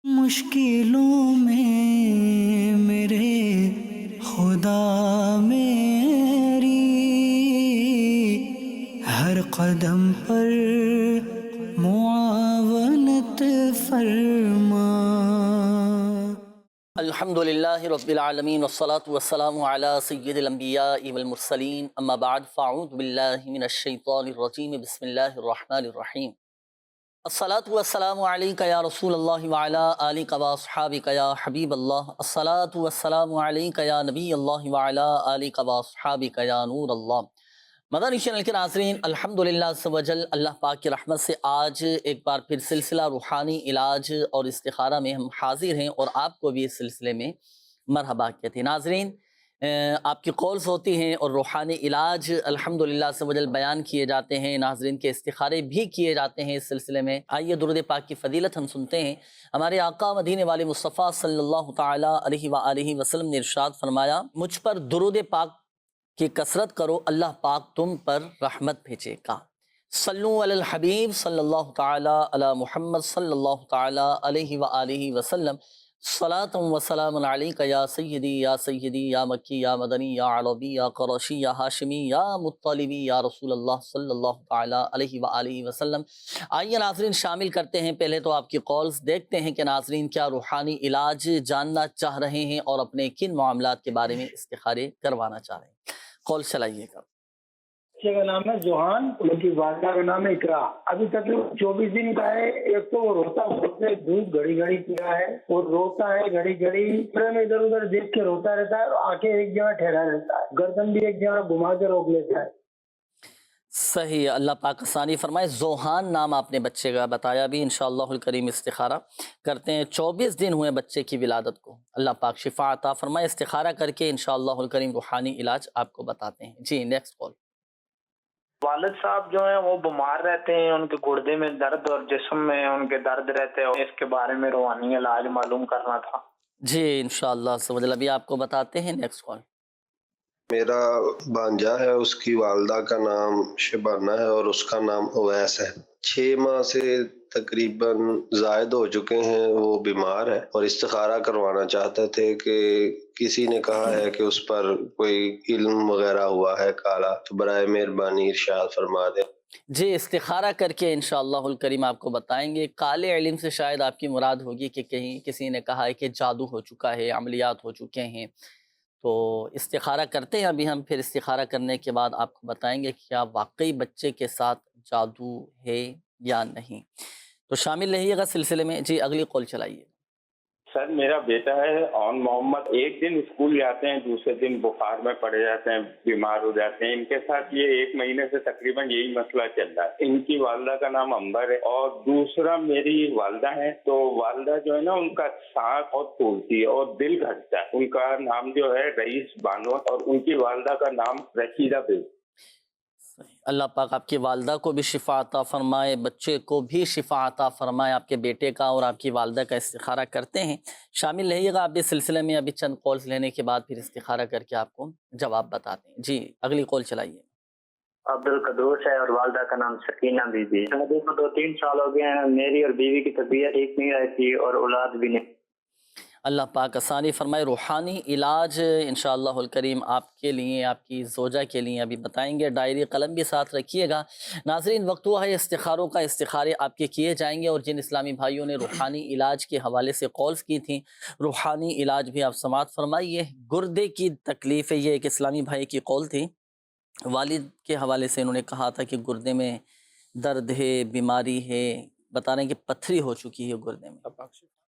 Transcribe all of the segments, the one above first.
مشکلوں میں میرے خدا میری ہر قدم پر معاونت فرما۔ الحمدللہ رب العالمین والصلاة والسلام علی سید الانبیاء والمرسلین، اما بعد فاعوذ باللہ من الشیطان الرجیم، بسم اللہ الرحمن الرحیم۔ الصلاة والسلام علیکہ یا رسول اللہ وعلی آلکہ واصحابکہ یا حبیب اللہ، الصلاة والسلام علیکہ یا نبی اللہ وعلی آلکہ واصحابکہ یا نور اللہ۔ مدنی چینل کے ناظرین، الحمدللہ عز و جل اللہ پاک کی رحمت سے آج ایک بار پھر سلسلہ روحانی علاج اور استخارہ میں ہم حاضر ہیں، اور آپ کو بھی اس سلسلے میں مرحبا کہتے ہیں۔ ناظرین، آپ کی کالز ہوتی ہیں اور روحانی علاج الحمدللہ عز و جل بیان کیے جاتے ہیں، ناظرین کے استخارے بھی کیے جاتے ہیں اس سلسلے میں۔ آئیے درود پاک کی فضیلت ہم سنتے ہیں۔ ہمارے آقا مدینے والے مصطفیٰ صلی اللہ تعالیٰ علیہ وآلہ وسلم نے ارشاد فرمایا، مجھ پر درود پاک کی کثرت کرو، اللہ پاک تم پر رحمت بھیجے گا۔ صلو علی الحبیب صلی اللہ تعالیٰ علی محمد صلی اللہ تعالیٰ علیہ وآلہ وسلم، صلاۃ و سلام علیکہ یا سیدی یا مکی یا مدنی یا عربی یا قریشی یا ہاشمی یا مطلبی یا رسول اللہ صلی اللہ تعالیٰ علیہ وآلہ وسلم۔ آئیے ناظرین شامل کرتے ہیں، پہلے تو آپ کی کالز دیکھتے ہیں کہ ناظرین کیا روحانی علاج جاننا چاہ رہے ہیں اور اپنے کن معاملات کے بارے میں استخارے کروانا چاہ رہے ہیں۔ کال چلائیے گا۔ بچے کا نام ہے جوہان، ان کی والدہ کا نام ہے اقرا۔ ابھی تک 24 دن کا ہے۔ ایک تو وہ روتا ہے، دودھ گھڑی گھڑی پیا ہے، اور روتا ہے گھڑی گھڑی، کمرے میں ادھر ادھر دیکھ کے روتا رہتا ہے، اور آنکھیں ایک جگہ ٹھہرا رہتا ہے، گردن بھی ایک جگہ گھما کے روک لیتا ہے۔ صحیح، اللہ پاک آسانی فرمائے۔ زوہان نام آپ نے بچے کا بتایا بھی، انشاءاللہ الکریم استخارہ کرتے ہیں۔ 24 دن ہوئے بچے کی ولادت کو، اللہ پاک شفا عطا فرمائے۔ استخارہ کر کے انشاءاللہ الکریم روحانی علاج آپ کو بتاتے ہیں۔ جی نیکسٹ کال۔ والد صاحب جو ہیں وہ بیمار رہتے ہیں، ان کے گردے میں درد اور جسم میں ان کے درد رہتے ہیں، اس کے بارے میں روحانی علاج معلوم کرنا تھا۔ جی انشاءاللہ سمجھ ابھی آپ کو بتاتے ہیں۔ نیکسٹ کال۔ میرا بانجا ہے، اس کی والدہ کا نام شبانہ ہے اور اس کا نام اویس ہے۔ 6 ماہ سے تقریباً زائد ہو چکے ہیں، وہ بیمار ہے اور استخارہ کروانا چاہتے تھے کہ کسی نے کہا ہے کہ اس پر کوئی علم وغیرہ ہوا ہے کالا، تو برائے مہربانی ارشاد فرما دیں۔ جی استخارہ کر کے انشاءاللہ الکریم آپ کو بتائیں گے۔ کالے علم سے شاید آپ کی مراد ہوگی کہ کہیں کسی نے کہا ہے کہ جادو ہو چکا ہے، عملیات ہو چکے ہیں، تو استخارہ کرتے ہیں ابھی ہم، پھر استخارہ کرنے کے بعد آپ کو بتائیں گے کہ کیا واقعی بچے کے ساتھ جادو ہے یا نہیں۔ تو شامل رہیے گا سلسلے میں۔ جی اگلی کال چلائیے۔ سر میرا بیٹا ہے اون محمد، ایک دن اسکول جاتے ہیں، دوسرے دن بخار میں پڑے جاتے ہیں، بیمار ہو جاتے ہیں۔ ان کے ساتھ یہ 1 مہینے سے تقریباً یہی مسئلہ چل رہا ہے۔ ان کی والدہ کا نام امبر ہے اور دوسرا میری والدہ ہے، تو والدہ جو ہے نا ان کا سانس بہت پھولتی ہے اور دل گھٹتا ہے۔ ان کا نام جو ہے رئیس بانو اور ان کی والدہ کا نام رشیدہ بی۔ اللہ پاک آپ کی والدہ کو بھی شفا عطا فرمائے، بچے کو بھی شفا عطا فرمائے۔ آپ کے بیٹے کا اور آپ کی والدہ کا استخارہ کرتے ہیں، شامل رہیے گا آپ بھی سلسلے میں۔ ابھی چند کالز لینے کے بعد پھر استخارہ کر کے آپ کو جواب بتاتے ہیں۔ جی اگلی کال چلائیے۔ عبد القدوس ہے اور والدہ کا نام سکینہ بی بی۔ شادی کو 2-3 سال ہو گئے ہیں، میری اور بیوی کی طبیعت ٹھیک نہیں رہتی اور اولاد بھی نہیں۔ اللہ پاک آسانی فرمائے۔ روحانی علاج انشاءاللہ الکریم آپ کے لیے، آپ کی زوجہ کے لیے ابھی بتائیں گے۔ ڈائری قلم بھی ساتھ رکھیے گا۔ ناظرین وقت ہوا ہے استخاروں کا، استخارے آپ کے کیے جائیں گے، اور جن اسلامی بھائیوں نے روحانی علاج کے حوالے سے کالز کی تھیں، روحانی علاج بھی آپ سماعت فرمائیے۔ گردے کی تکلیف ہے، یہ ایک اسلامی بھائی کی کال تھی، والد کے حوالے سے انہوں نے کہا تھا کہ گردے میں درد ہے، بیماری ہے، بتا رہے ہیں کہ پتھری ہو چکی ہے گردے میں،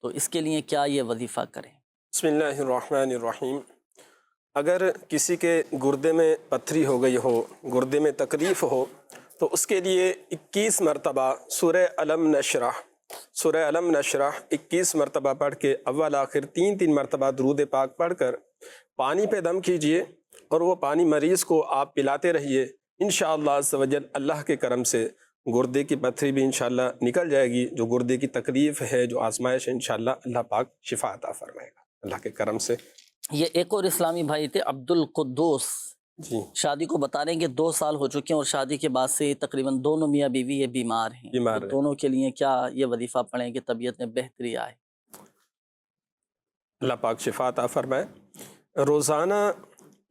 تو اس کے لیے کیا یہ وظیفہ کریں؟ بسم اللہ الرحمن الرحیم۔ اگر کسی کے گردے میں پتھری ہو گئی ہو، گردے میں تکلیف ہو، تو اس کے لیے 21 مرتبہ سورہ علم نشرح 21 مرتبہ پڑھ کے اول آخر 3 مرتبہ درود پاک پڑھ کر پانی پہ دم کیجئے، اور وہ پانی مریض کو آپ پلاتے رہیے۔ انشاءاللہ عز و جل اللہ کے کرم سے گردے کی پتھری بھی انشاءاللہ نکل جائے گی، جو گردے کی تکلیف ہے، جو آزمائش ہے، انشاءاللہ اللہ پاک شفا عطا فرمائے گا اللہ کے کرم سے۔ یہ ایک اور اسلامی بھائی تھے عبد القدوس، جی شادی کو بتا رہے ہیں کہ 2 سال ہو چکے ہیں، اور شادی کے بعد سے تقریباً دونوں میاں بیوی یہ بیمار ہیں، بیمار تو ہیں۔ دونوں کے لیے کیا یہ وظیفہ پڑھیں کہ طبیعت میں بہتری آئے؟ اللہ پاک شفا عطا فرمائے۔ روزانہ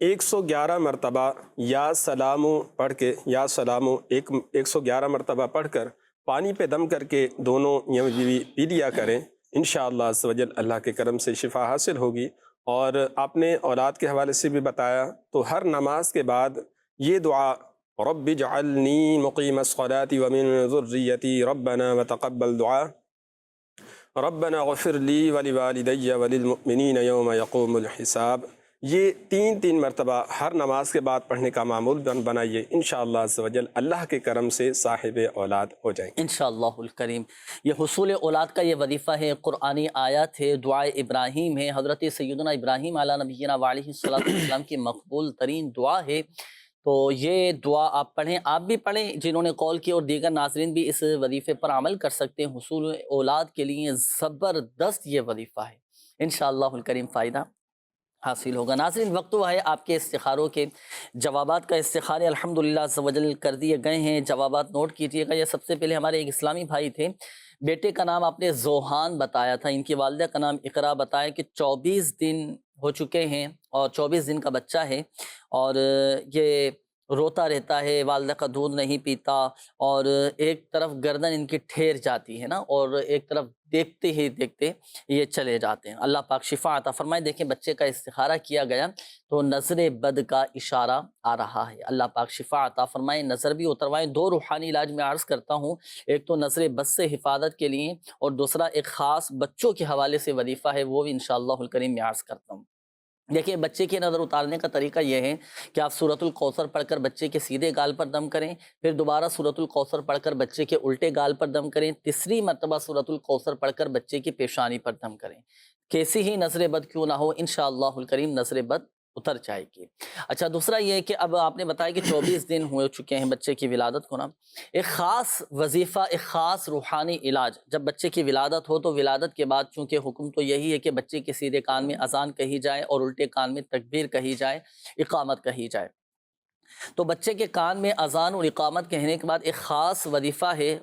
111 مرتبہ یا سلامو پڑھ کے، یا سلامو 111 مرتبہ پڑھ کر پانی پہ دم کر کے دونوں میاں بیوی پی لیا کریں، انشاءاللہ عز و جل اللہ کے کرم سے شفا حاصل ہوگی۔ اور آپ نے اولاد کے حوالے سے بھی بتایا، تو ہر نماز کے بعد یہ دعا رب اجعلنی مقیم الصلاۃ ومن ذریتی ربنا وتقبل دعا ربنا اغفر لی ولوالدی وللمؤمنین یوم یقوم الحساب، یہ تین مرتبہ ہر نماز کے بعد پڑھنے کا معمول بنائیے، انشاءاللہ عز و جل اللہ کے کرم سے صاحب اولاد ہو جائیں گے انشاءاللہ الکریم۔ یہ حصول اولاد کا یہ وظیفہ ہے، قرآنی آیت ہے، دعائے ابراہیم ہے، حضرت سیدنا ابراہیم علیہ نبینا وعلیہ السلام کی مقبول ترین دعا ہے۔ تو یہ دعا آپ پڑھیں، آپ بھی پڑھیں، جنہوں نے کال کی، اور دیگر ناظرین بھی اس وظیفے پر عمل کر سکتے ہیں۔ حصول اولاد کے لیے زبردست یہ وظیفہ ہے، انشاءاللہ الکریم فائدہ حاصل ہوگا۔ ناظرین، وقت ہوا ہے آپ کے استخاروں کے جوابات کا۔ استخارے الحمدللہ عز و جل کر دیے گئے ہیں، جوابات نوٹ کیجئے گا۔ یہ سب سے پہلے ہمارے ایک اسلامی بھائی تھے، بیٹے کا نام آپ نے زوہان بتایا تھا، ان کی والدہ کا نام اقرا بتایا کہ 24 دن ہو چکے ہیں اور 24 دن کا بچہ ہے، اور یہ روتا رہتا ہے، والدہ کا دودھ نہیں پیتا، اور ایک طرف گردن ان کی ٹھیر جاتی ہے نا، اور ایک طرف دیکھتے ہی دیکھتے یہ چلے جاتے ہیں۔ اللہ پاک شفا عطا فرمائے۔ دیکھیں، بچے کا استخارہ کیا گیا تو نظر بد کا اشارہ آ رہا ہے، اللہ پاک شفا عطا فرمائے، نظر بھی اتروائیں۔ دو روحانی علاج میں عرض کرتا ہوں، ایک تو نظر بد سے حفاظت کے لیے، اور دوسرا ایک خاص بچوں کے حوالے سے وظیفہ ہے، وہ بھی انشاءاللہ الکریم میں عرض کرتا ہوں۔ دیکھیں، بچے کی نظر اتارنے کا طریقہ یہ ہے کہ آپ سورۃ الکوثر پڑھ کر بچے کے سیدھے گال پر دم کریں، پھر دوبارہ سورۃ الکوثر پڑھ کر بچے کے الٹے گال پر دم کریں، تیسری مرتبہ سورۃ الکوثر پڑھ کر بچے کی پیشانی پر دم کریں۔ کیسی ہی نظر بد کیوں نہ ہو، انشاءاللہ الکریم نظر بد اتر جائے گی۔ اچھا، دوسرا یہ ہے کہ اب آپ نے بتایا کہ 24 دن ہو چکے ہیں بچے کی ولادت کو نا، ایک خاص وظیفہ، ایک خاص روحانی علاج جب بچے کی ولادت ہو، تو ولادت کے بعد چونکہ حکم تو یہی ہے کہ بچے کے سیدھے کان میں اذان کہی جائے اور الٹے کان میں تکبیر کہی جائے، اقامت کہی جائے۔ تو بچے کے کان میں اذان اور اقامت کہنے کے بعد ایک خاص وظیفہ ہے،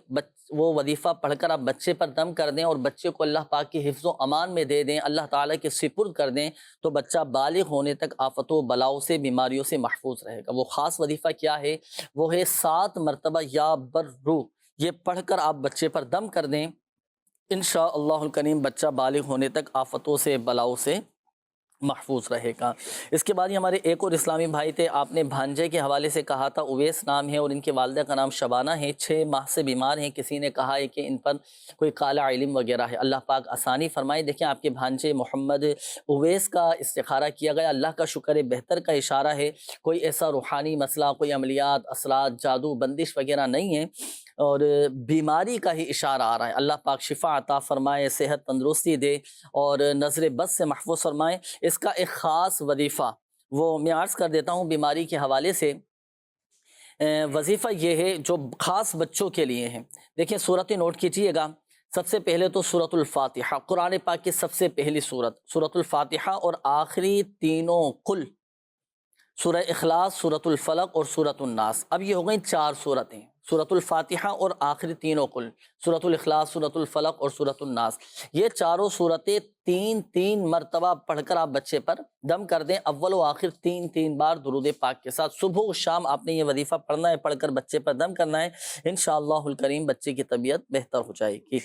وہ وظیفہ پڑھ کر آپ بچے پر دم کر دیں اور بچے کو اللہ پاک کی حفظ و امان میں دے دیں، اللہ تعالیٰ کے سپرد کر دیں، تو بچہ بالغ ہونے تک آفت و بلاؤں سے، بیماریوں سے محفوظ رہے گا۔ وہ خاص وظیفہ کیا ہے؟ وہ ہے 7 مرتبہ یا برو، یہ پڑھ کر آپ بچے پر دم کر دیں، انشاءاللہ الکریم بچہ بالغ ہونے تک آفتوں سے، بلاؤں سے محفوظ رہے گا۔ اس کے بعد ہی ہمارے ایک اور اسلامی بھائی تھے، آپ نے بھانجے کے حوالے سے کہا تھا، اویس نام ہے اور ان کی والدہ کا نام شبانہ ہے، 6 ماہ سے بیمار ہیں، کسی نے کہا ہے کہ ان پر کوئی کالا علم وغیرہ ہے، اللہ پاک آسانی فرمائے۔ دیکھیں، آپ کے بھانجے محمد اویس کا استخارہ کیا گیا، اللہ کا شکر ہے، بہتر کا اشارہ ہے، کوئی ایسا روحانی مسئلہ، کوئی عملیات، اثرات، جادو، بندش وغیرہ نہیں ہے، اور بیماری کا ہی اشارہ آ رہا ہے۔ اللہ پاک شفا عطا فرمائے، صحت تندرستی دے اور نظر بد سے محفوظ فرمائے۔ اس کا ایک خاص وظیفہ وہ میں عرض کر دیتا ہوں بیماری کے حوالے سے۔ وظیفہ یہ ہے جو خاص بچوں کے لیے ہے۔ دیکھیں، صورتیں نوٹ کیجئے گا۔ سب سے پہلے تو سورۃ الفاتحہ، قرآن پاک کی سب سے پہلی سورت سورۃ الفاتحہ، اور آخری تینوں قل، سورہ اخلاص، سورۃ الفلق اور سورۃ الناس۔ اب یہ ہو گئیں 4 سورتیں، سورۃ الفاتحہ اور آخری تینوں قل، سورۃ الاخلاص، سورۃ الفلق اور سورۃ الناس۔ یہ چاروں سورتیں 3 مرتبہ پڑھ کر آپ بچے پر دم کر دیں، اول و آخر 3 بار درود پاک کے ساتھ۔ صبح و شام آپ نے یہ وظیفہ پڑھنا ہے، پڑھ کر بچے پر دم کرنا ہے، انشاءاللہ الکریم بچے کی طبیعت بہتر ہو جائے گی۔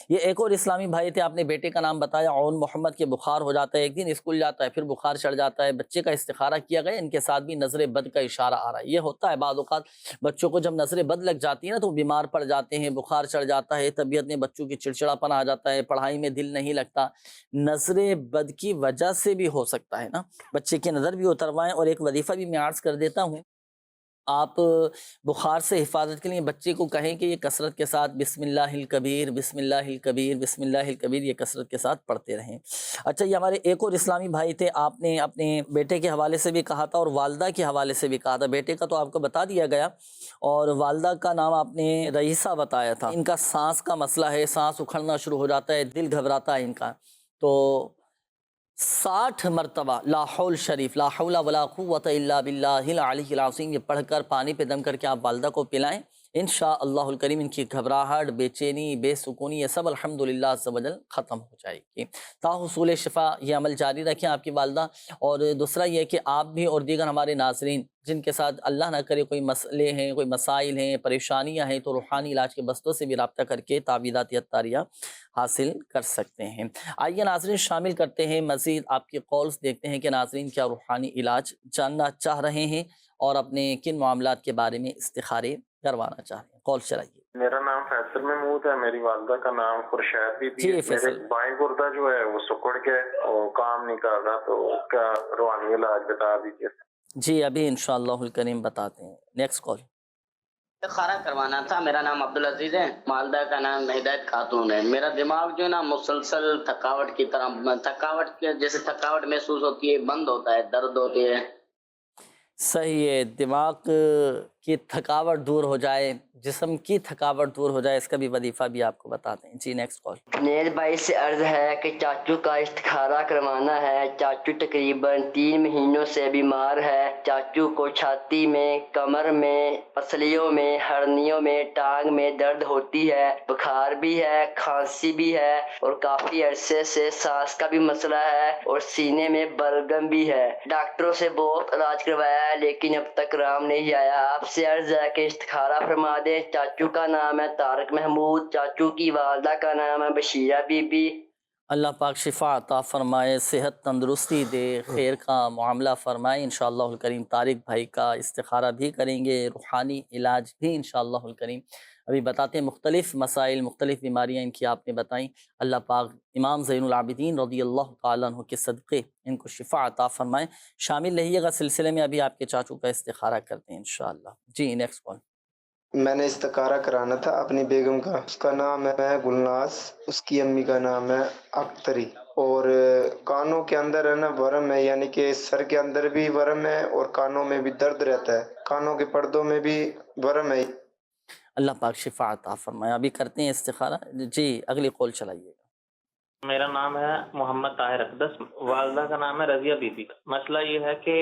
یہ ایک اور اسلامی بھائی تھے، آپ نے بیٹے کا نام بتایا، عون محمد کے بخار ہو جاتا ہے، ایک دن اسکول جاتا ہے پھر بخار چڑھ جاتا ہے، بچے کا استخارہ کیا گیا، ان کے ساتھ بھی نظر بد کا اشارہ آ رہا ہے۔ یہ ہوتا ہے بعض اوقات بچوں کو جب نظر بد لگ جاتی ہے نا تو بیمار پڑ جاتے ہیں، بخار چڑھ جاتا ہے، طبیعت میں بچوں کی چڑچڑاپن آ جاتا ہے، پڑھائی میں دل نہیں لگتا، نظر بد کی وجہ سے بھی ہو سکتا ہے نا۔ بچے کی نظر بھی اتروائیں، اور ایک وظیفہ بھی میں عرض کر دیتا ہوں، آپ بخار سے حفاظت کے لیے بچے کو کہیں کہ یہ کثرت کے ساتھ بسم اللہ الکبیر، بسم اللہ الکبیر، بسم اللہ الکبیر، یہ کثرت کے ساتھ پڑھتے رہیں۔ اچھا، یہ ہمارے ایک اور اسلامی بھائی تھے، آپ نے اپنے بیٹے کے حوالے سے بھی کہا تھا اور والدہ کے حوالے سے بھی کہا تھا۔ بیٹے کا تو آپ کو بتا دیا گیا، اور والدہ کا نام آپ نے رئیسہ بتایا تھا۔ ان کا سانس کا مسئلہ ہے، سانس اکھڑنا شروع ہو جاتا ہے، دل گھبراتا ہے ان کا، تو 60 مرتبہ لا حول شریف، لا حول ولا قوت الا باللہ العلی العظیم، یہ پڑھ کر پانی پہ دم کر کے آپ والدہ کو پلائیں، انشاءاللہ الکریم ان کی گھبراہٹ، بے چینی، بے سکونی یہ سب الحمدللہ عز و جل ختم ہو جائے گی۔ تا حصول شفا یہ عمل جاری رکھیں آپ کی والدہ۔ اور دوسرا یہ کہ آپ بھی اور دیگر ہمارے ناظرین جن کے ساتھ اللہ نہ کرے کوئی مسئلے ہیں، کوئی مسائل ہیں، پریشانیاں ہیں، تو روحانی علاج کے بستوں سے بھی رابطہ کر کے تعویذات عطاریہ حاصل کر سکتے ہیں۔ آئیے ناظرین شامل کرتے ہیں مزید آپ کے کالز، دیکھتے ہیں کہ ناظرین کیا روحانی علاج جاننا چاہ رہے ہیں اور اپنے کن معاملات کے بارے میں استخارے کروانا چاہ رہے ہیں۔ کال چلائیے۔ میرا نام فیصل محمود ہے، میری والدہ کا نام خورشید بی بی ہے۔ میرے بائیں گردہ جو ہے وہ سکڑ کے اور کام نہیں کر رہا، تو کیا روحانی علاج بتا دیجیے۔ جی ابھی انشاءاللہ الکریم بتاتے ہیں۔ Next call. استخارہ کروانا تھا۔ میرا نام عبدالعزیز ہے، والدہ کا نام ہدایت خاتون ہے۔ میرا دماغ جو ہے نا مسلسل تھکاوٹ کی طرح، جیسے تھکاوٹ محسوس ہوتی ہے، بند ہوتا ہے، درد ہوتی ہے۔ صحیح ہے، دماغ کی تھکاوٹ دور ہو جائے، جسم کی تھکاوٹ دور ہو جائے، اس کا بھی وظیفہ بھی آپ کو بتاتے ہیں۔ جی نیکسٹ کال۔ نیل بھائی سے عرض ہے کہ چاچو کا استخارہ کروانا ہے۔ چاچو تقریباً 3 مہینوں سے بیمار ہے۔ چاچو کو چھاتی میں، کمر میں، پسلیوں میں، ہرنیوں میں، ٹانگ میں درد ہوتی ہے، بخار بھی ہے، کھانسی بھی ہے، اور کافی عرصے سے سانس کا بھی مسئلہ ہے، اور سینے میں بلغم بھی ہے۔ ڈاکٹروں سے بہت علاج کروایا ہے لیکن اب تک آرام نہیں آیا۔ آپ سے عرض ہے کہ استخارہ فرما دیں۔ چاچو کا نام ہے طارق محمود، چاچو کی والدہ کا نام ہے بشیرہ بی بی۔ اللہ پاک شفا عطا فرمائے، صحت تندرستی دے، خیر کا معاملہ فرمائے۔ انشاءاللہ الکریم طارق بھائی کا استخارہ بھی کریں گے، روحانی علاج بھی انشاءاللہ الکریم ابھی بتاتے ہیں۔ مختلف مسائل، مختلف بیماریاں ان کی آپ نے بتائیں۔ اللہ پاک امام زین العابدین رضی اللہ تعالیٰ عنہ کے صدقے ان کو شفا عطا فرمائے۔ شامل رہیے گا سلسلے میں، ابھی آپ کے چاچو کا استخارہ کرتے ہیں انشاءاللہ۔ جی نیکسٹ کال۔ میں نے استخارہ کرانا تھا اپنی بیگم کا، اس کا نام ہے گلناز، اس کی امی کا نام ہے اختری، اور کانوں کے اندر ہے نا ورم ہے، یعنی کہ سر کے اندر بھی ورم ہے اور کانوں میں بھی درد رہتا ہے، کانوں کے پردوں میں بھی ورم ہے۔ اللہ پاک شفا عطا فرمائے۔ ابھی کرتے ہیں استخارہ۔ جی اگلی کال چلائیے۔ میرا نام ہے محمد طاہر اقدس، والدہ کا نام ہے رضیہ بی بی۔ مسئلہ یہ ہے کہ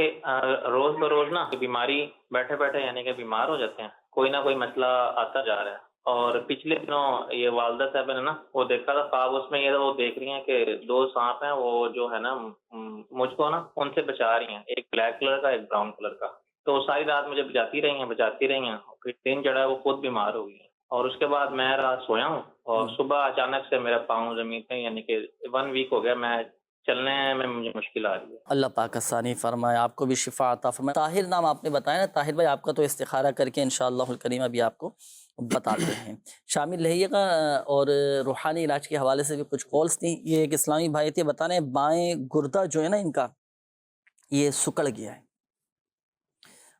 روز بروز نا بیماری، بیٹھے بیٹھے یعنی کہ بیمار ہو جاتے ہیں، کوئی نہ کوئی مسئلہ آتا جا رہا ہے۔ اور پچھلے دنوں یہ والدہ صاحب نے نا وہ دیکھا تھا خواب، اس میں یہ وہ دیکھ رہی ہیں کہ 2 سانپ ہیں، وہ جو ہے نا مجھ کو نا ان سے بچا رہی ہیں، ایک بلیک کلر کا، ایک براؤن کلر کا۔ تو ساری رات مجھے بچاتی رہی ہیں، پھر دن چڑھا وہ خود بیمار ہو گئی ہیں، اور اس کے بعد میں رات سویا ہوں اور صبح اچانک سے میرا پاؤں زمین پہ، یعنی کہ 1 ویک ہو گیا، میں چلنے میں مجھے مشکل آ رہی ہے۔ اللہ پاک آسانی فرمائے، آپ کو بھی شفا عطا فرمائے۔ طاہر نام آپ نے بتایا نا، طاہر بھائی آپ کا تو استخارہ کر کے انشاءاللہ الکریم ابھی آپ کو بتاتے ہیں۔ شامل رہیے گا، اور روحانی علاج کے حوالے سے بھی کچھ کالز تھیں۔ یہ ایک اسلامی بھائی تھے، بتا رہے ہیں بائیں گردہ جو ہے نا ان کا یہ سکڑ گیا ہے۔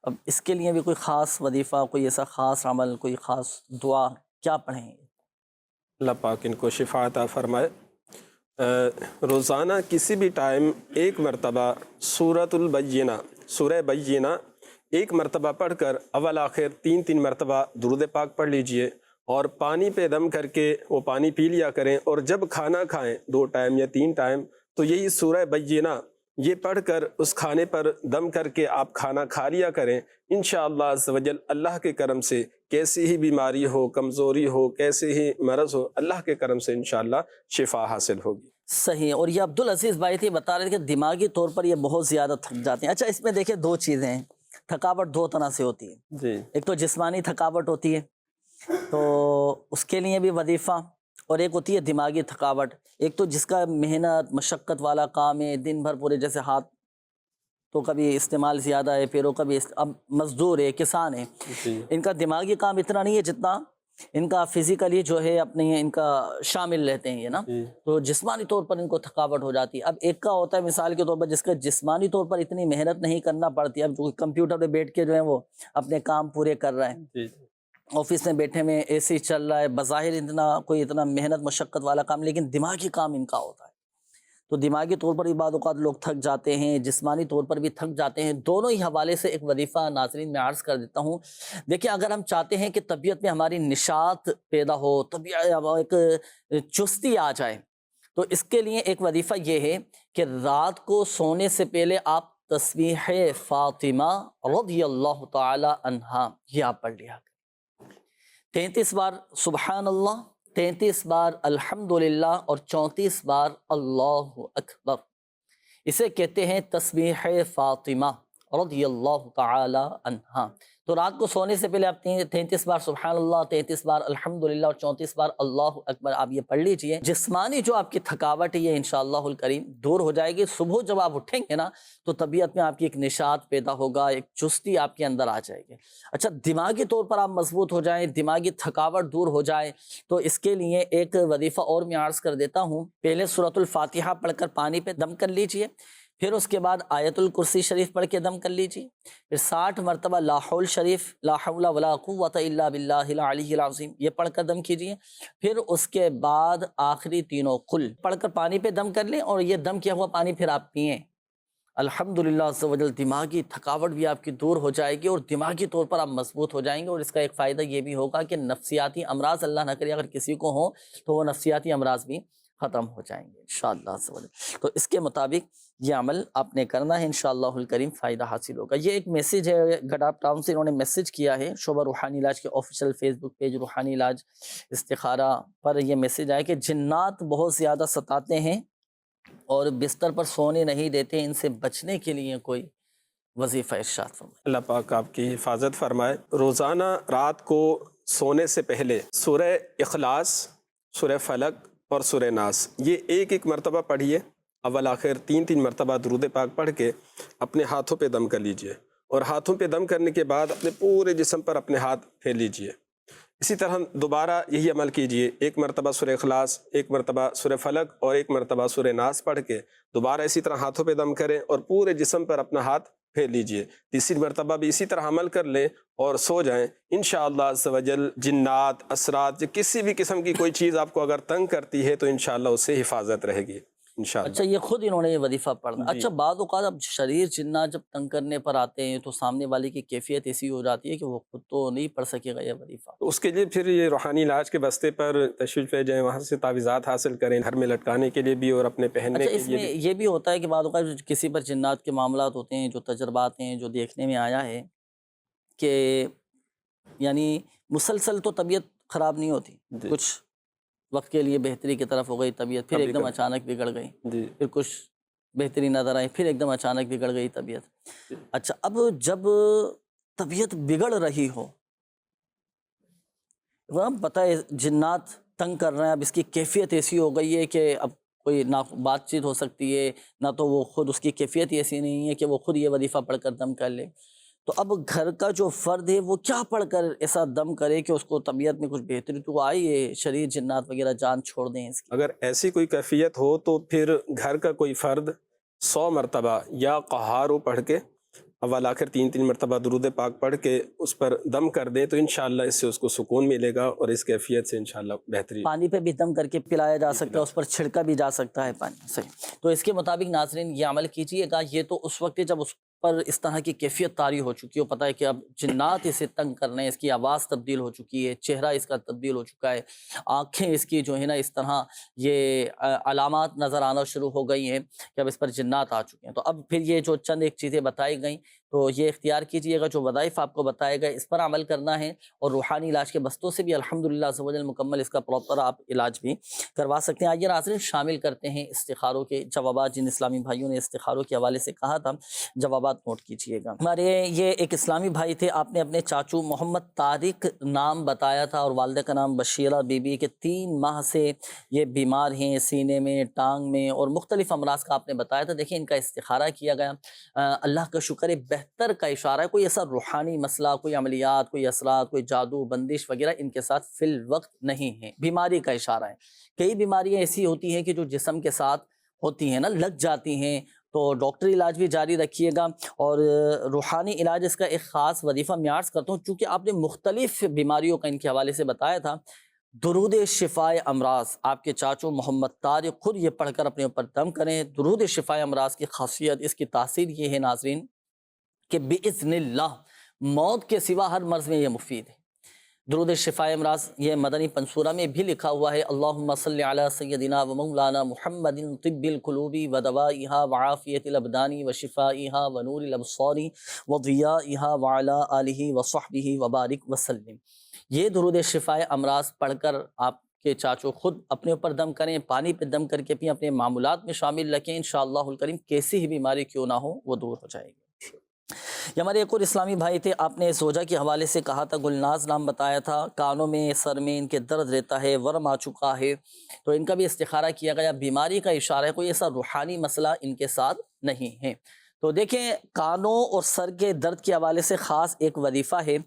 اب اس کے لیے بھی کوئی خاص وظیفہ، کوئی ایسا خاص عمل، کوئی خاص دعا کیا پڑھیں؟ اللہ پاک ان کو شفا عطا فرمائے۔ روزانہ کسی بھی ٹائم 1 مرتبہ سورۃ البینہ، سورہ بینہ 1 مرتبہ پڑھ کر اول آخر 3 مرتبہ درود پاک پڑھ لیجئے، اور پانی پہ دم کر کے وہ پانی پی لیا کریں، اور جب کھانا کھائیں 2 ٹائم یا 3 ٹائم تو یہی سورہ بینہ یہ پڑھ کر اس کھانے پر دم کر کے آپ کھانا کھا لیا کریں۔ انشاءاللہ عز و جل اللہ کے کرم سے کیسی ہی بیماری ہو، کمزوری ہو، کیسے ہی مرض ہو، اللہ کے کرم سے انشاءاللہ شفا حاصل ہوگی۔ صحیح۔ اور یہ عبدالعزیز بھائی تھے، بتا رہے تھے کہ دماغی طور پر یہ بہت زیادہ تھک جاتے ہیں۔ اچھا اس میں دیکھیں 2 چیزیں ہیں، تھکاوٹ 2 طرح سے ہوتی ہے۔ جی، ایک تو جسمانی تھکاوٹ ہوتی ہے، تو اس کے لیے بھی وظیفہ، اور ایک ہوتی ہے دماغی تھکاوٹ۔ ایک تو جس کا محنت مشقت والا کام ہے، دن بھر پورے، جیسے ہاتھ تو کبھی استعمال زیادہ ہے، پیروں کا بھی اب مزدور ہے، کسان ہے، ان کا دماغی کام اتنا نہیں ہے جتنا ان کا فزیکلی جو ہے اپنے ان کا شامل رہتے ہیں یہ نا، تو جسمانی طور پر ان کو تھکاوٹ ہو جاتی ہے۔ اب ایک کا ہوتا ہے مثال کے طور پر جس کا جسمانی طور پر اتنی محنت نہیں کرنا پڑتی، اب جو کمپیوٹر پہ بیٹھ کے جو ہے وہ اپنے کام پورے کر رہے ہیں، آفس میں بیٹھے میں اے سی چل رہا ہے، بظاہر اتنا محنت مشقت والا کام، لیکن دماغی کام ان کا ہوتا ہے، تو دماغی طور پر بھی بعض اوقات لوگ تھک جاتے ہیں، جسمانی طور پر بھی تھک جاتے ہیں۔ دونوں ہی حوالے سے ایک وظیفہ ناظرین میں عرض کر دیتا ہوں۔ دیکھیں اگر ہم چاہتے ہیں کہ طبیعت میں ہماری نشاط پیدا ہو، ایک چستی آ جائے، تو اس کے لیے ایک وظیفہ یہ ہے کہ رات کو سونے سے پہلے آپ تسبیح فاطمہ رضی اللہ تعالی عنہا یہ آپ پڑھ لیا۔ 33 بار سبحان اللہ، 33 بار الحمدللہ اور 34 بار اللہ اکبر۔ اسے کہتے ہیں تسبیح فاطمہ رضی اللہ تعالی عنہا۔ تو رات کو سونے سے پہلے آپ 33 بار سبحان اللہ، 33 بار الحمدللہ اور 34 بار اللہ اکبر آپ یہ پڑھ لیجئے۔ جسمانی جو آپ کی تھکاوٹ ہے یہ انشاءاللہ الکریم دور ہو جائے گی۔ صبح جب آپ اٹھیں گے نا تو طبیعت میں آپ کی ایک نشاط پیدا ہوگا، ایک چستی آپ کے اندر آ جائے گی۔ اچھا، دماغی طور پر آپ مضبوط ہو جائیں، دماغی تھکاوٹ دور ہو جائے تو اس کے لیے ایک وظیفہ اور میں عرض کر دیتا ہوں۔ پہلے سورۃ الفاتحہ پڑھ کر پانی پہ دم کر لیجئے، پھر اس کے بعد آیت الکرسی شریف پڑھ کے دم کر لیجیے، پھر 60 مرتبہ لا حول شریف، لا حول ولا قوت الا باللہ العلی العظیم یہ پڑھ کر دم کیجیے، پھر اس کے بعد آخری تینوں قل پڑھ کر پانی پہ دم کر لیں اور یہ دم کیا ہوا پانی پھر آپ پئیں۔ الحمدللہ عز و جل دماغی تھکاوٹ بھی آپ کی دور ہو جائے گی اور دماغی طور پر آپ مضبوط ہو جائیں گے، اور اس کا ایک فائدہ یہ بھی ہوگا کہ نفسیاتی امراض اللہ نہ کرے اگر کسی کو ہوں تو وہ نفسیاتی امراض بھی ختم ہو جائیں گے انشاءاللہ عز و جل۔ تو اس کے مطابق یہ عمل آپ نے کرنا ہے، انشاءاللہ الکریم فائدہ حاصل ہوگا۔ یہ ایک میسیج ہے گڈاپ ٹاؤن سے، انہوں نے میسیج کیا ہے شعبہ روحانی علاج کے آفیشیل فیس بک پیج روحانی علاج استخارہ پر یہ میسیج آیا کہ جنات بہت زیادہ ستاتے ہیں اور بستر پر سونے نہیں دیتے، ان سے بچنے کے لیے کوئی وظیفہ ارشاد فرمائے۔ اللہ پاک آپ کی حفاظت فرمائے۔ روزانہ رات کو سونے سے پہلے سورہ اخلاص، سورہ فلق اور سورہ ناس یہ ایک مرتبہ پڑھیے، اول آخر 3 مرتبہ درود پاک پڑھ کے اپنے ہاتھوں پہ دم کر لیجئے، اور ہاتھوں پہ دم کرنے کے بعد اپنے پورے جسم پر اپنے ہاتھ پھیر لیجئے۔ اسی طرح دوبارہ یہی عمل کیجئے، 1 مرتبہ سورہ اخلاص، 1 مرتبہ سورہ فلق اور 1 مرتبہ سورہ ناس پڑھ کے دوبارہ اسی طرح ہاتھوں پہ دم کریں اور پورے جسم پر اپنا ہاتھ پھیر لیجئے۔ تیسری مرتبہ بھی اسی طرح عمل کر لیں اور سو جائیں۔ انشاءاللہ عز و جل جنات، اسرات، کسی بھی قسم کی کوئی چیز آپ کو اگر تنگ کرتی ہے تو انشاءاللہ اس سے حفاظت رہے گی انشاءاللہ۔ اچھا، یہ خود انہوں نے یہ وظیفہ پڑھنا۔ اچھا، بعض اوقات اب شریر جنات جب تنگ کرنے پر آتے ہیں تو سامنے والے کی کیفیت ایسی ہو جاتی ہے کہ وہ خود تو نہیں پڑھ سکے گا یہ وظیفہ، تو اس کے لیے پھر یہ روحانی علاج کے بستے پر تشریف لے جائیں، وہاں سے تعویذات حاصل کریں، گھر میں لٹکانے کے لیے بھی اور اپنے پہننے اچھا کے اس لیے میں یہ بھی ہوتا ہے کہ بعض اوقات کسی پر جنات کے معاملات ہوتے ہیں، جو تجربات ہیں، جو دیکھنے میں آیا ہے کہ یعنی مسلسل تو طبیعت خراب نہیں ہوتی، کچھ وقت کے لیے بہتری کی طرف ہو گئی طبیعت، پھر ایک دم اچانک بگڑ گئی، پھر کچھ بہتری نظر آئی، پھر ایک دم اچانک بگڑ گئی طبیعت۔ اچھا، اب جب طبیعت بگڑ رہی ہو، پتہ ہے جنات تنگ کر رہے ہیں، اب اس کی کیفیت ایسی ہو گئی ہے کہ اب کوئی نہ بات چیت ہو سکتی ہے، نہ تو وہ خود اس کی کیفیت ایسی نہیں ہے کہ وہ خود یہ وظیفہ پڑھ کر دم کر لے، تو اب گھر کا جو فرد ہے وہ کیا پڑھ کر ایسا دم کرے کہ اس کو طبیعت میں کچھ بہتری تو آئی ہے، شریر جنات وغیرہ جان چھوڑ دیں اس کی؟ اگر ایسی کوئی کیفیت ہو تو پھر گھر کا کوئی فرد 100 مرتبہ یا قہارو پڑھ کے اول آخر 3 مرتبہ درود پاک پڑھ کے اس پر دم کر دیں تو انشاءاللہ اس سے اس کو سکون ملے گا اور اس کیفیت سے انشاءاللہ بہتری۔ پانی پہ بھی دم کر کے پلایا جا سکتا ہے، اس پر چھڑکا بھی جا سکتا ہے پانی، صحیح۔ تو اس کے مطابق ناظرین یہ عمل کیجئے گا۔ یہ تو اس وقت جب اس پر اس طرح کی کیفیت طاری ہو چکی ہو، پتہ ہے کہ اب جنات اسے تنگ کر رہے ہیں، اس کی آواز تبدیل ہو چکی ہے، چہرہ اس کا تبدیل ہو چکا ہے، آنکھیں اس کی جو ہے نا اس طرح یہ علامات نظر آنا شروع ہو گئی ہیں کہ اب اس پر جنات آ چکے ہیں، تو اب پھر یہ جو چند ایک چیزیں بتائی گئیں تو یہ اختیار کیجئے گا، جو وظائف آپ کو بتائے گئے اس پر عمل کرنا ہے، اور روحانی علاج کے بستوں سے بھی الحمدللہ عز و جل مکمل اس کا پراپر آپ علاج بھی کروا سکتے ہیں۔ آئیے ناظرین شامل کرتے ہیں استخاروں کے جوابات، جن اسلامی بھائیوں نے استخاروں کے حوالے سے کہا تھا جوابات نوٹ کیجئے گا۔ ہمارے یہ ایک اسلامی بھائی تھے، آپ نے اپنے چاچو محمد طارق نام بتایا تھا اور والدہ کا نام بشیرہ بی بی کے 3 ماہ سے یہ بیمار ہیں، سینے میں، ٹانگ میں اور مختلف امراض کا آپ نے بتایا تھا۔ دیکھیں ان کا استخارہ کیا گیا، اللہ کا شکر ہے بہتر کا اشارہ ہے، کوئی ایسا روحانی مسئلہ، کوئی عملیات، کوئی اثرات، کوئی جادو بندش وغیرہ ان کے ساتھ فی الوقت نہیں ہے، بیماری کا اشارہ ہے۔ کئی بیماریاں ایسی ہوتی ہیں کہ جو جسم کے ساتھ ہوتی ہیں نا، لگ جاتی ہیں، تو ڈاکٹری علاج بھی جاری رکھیے گا، اور روحانی علاج اس کا ایک خاص وظیفہ میں عرض کرتا ہوں، چونکہ آپ نے مختلف بیماریوں کا ان کے حوالے سے بتایا تھا۔ درود شفائے امراض، آپ کے چاچو محمد طارق خود یہ پڑھ کر اپنے اوپر دم کریں۔ درود شفائے امراض کی خاصیت، اس کی تاثیر یہ ہے ناظرین کہ بِإِذْنِ اللہ موت کے سوا ہر مرض میں یہ مفید ہے۔ درود شفائے امراض یہ مدنی پنصورہ میں بھی لکھا ہوا ہے، اللہم صلی علی سیدنا و مولانا محمد طب القلوب و دوائها و عافیت الابدان و شفائها و نور الابصار و ضیائها و علی آلہ و صحبہ و بارک وسلم۔ یہ درود شفائے امراض پڑھ کر آپ کے چاچو خود اپنے اوپر دم کریں، پانی پہ دم کر کے بھی اپنے معمولات میں شامل رکھیں، انشاءاللہ الکریم کیسی ہی بیماری کیوں نہ ہو وہ دور ہو جائے گی۔ یہ ہمارے ایک اور اسلامی بھائی تھے، آپ نے زوجہ کے حوالے سے کہا تھا، گلناز نام بتایا تھا، کانوں میں سر میں ان کے درد رہتا ہے، ورم آ چکا ہے، تو ان کا بھی استخارہ کیا گیا، بیماری کا اشارہ ہے، کوئی ایسا روحانی مسئلہ ان کے ساتھ نہیں ہے۔ تو دیکھیں کانوں اور سر کے درد کے حوالے سے خاص ایک وظیفہ ہے،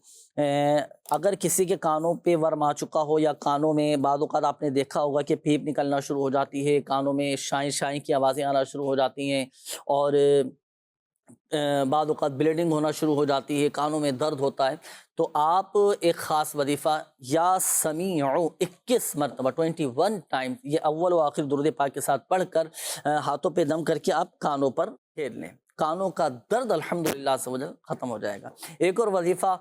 اگر کسی کے کانوں پہ ورم آ چکا ہو یا کانوں میں بعض اوقات آپ نے دیکھا ہوگا کہ پیپ نکلنا شروع ہو جاتی ہے، کانوں میں شائیں شائیں کی آوازیں آنا شروع ہو جاتی ہیں، اور بعض اوقات بلیڈنگ ہونا شروع ہو جاتی ہے، کانوں میں درد ہوتا ہے، تو آپ ایک خاص وظیفہ یا سمیعو 21 مرتبہ 21 ٹائم یہ اول و آخر درود پاک کے ساتھ پڑھ کر ہاتھوں پہ دم کر کے آپ کانوں پر پھیر لیں، کانوں کا درد الحمدللہ سے ختم ہو جائے گا۔ ایک اور وظیفہ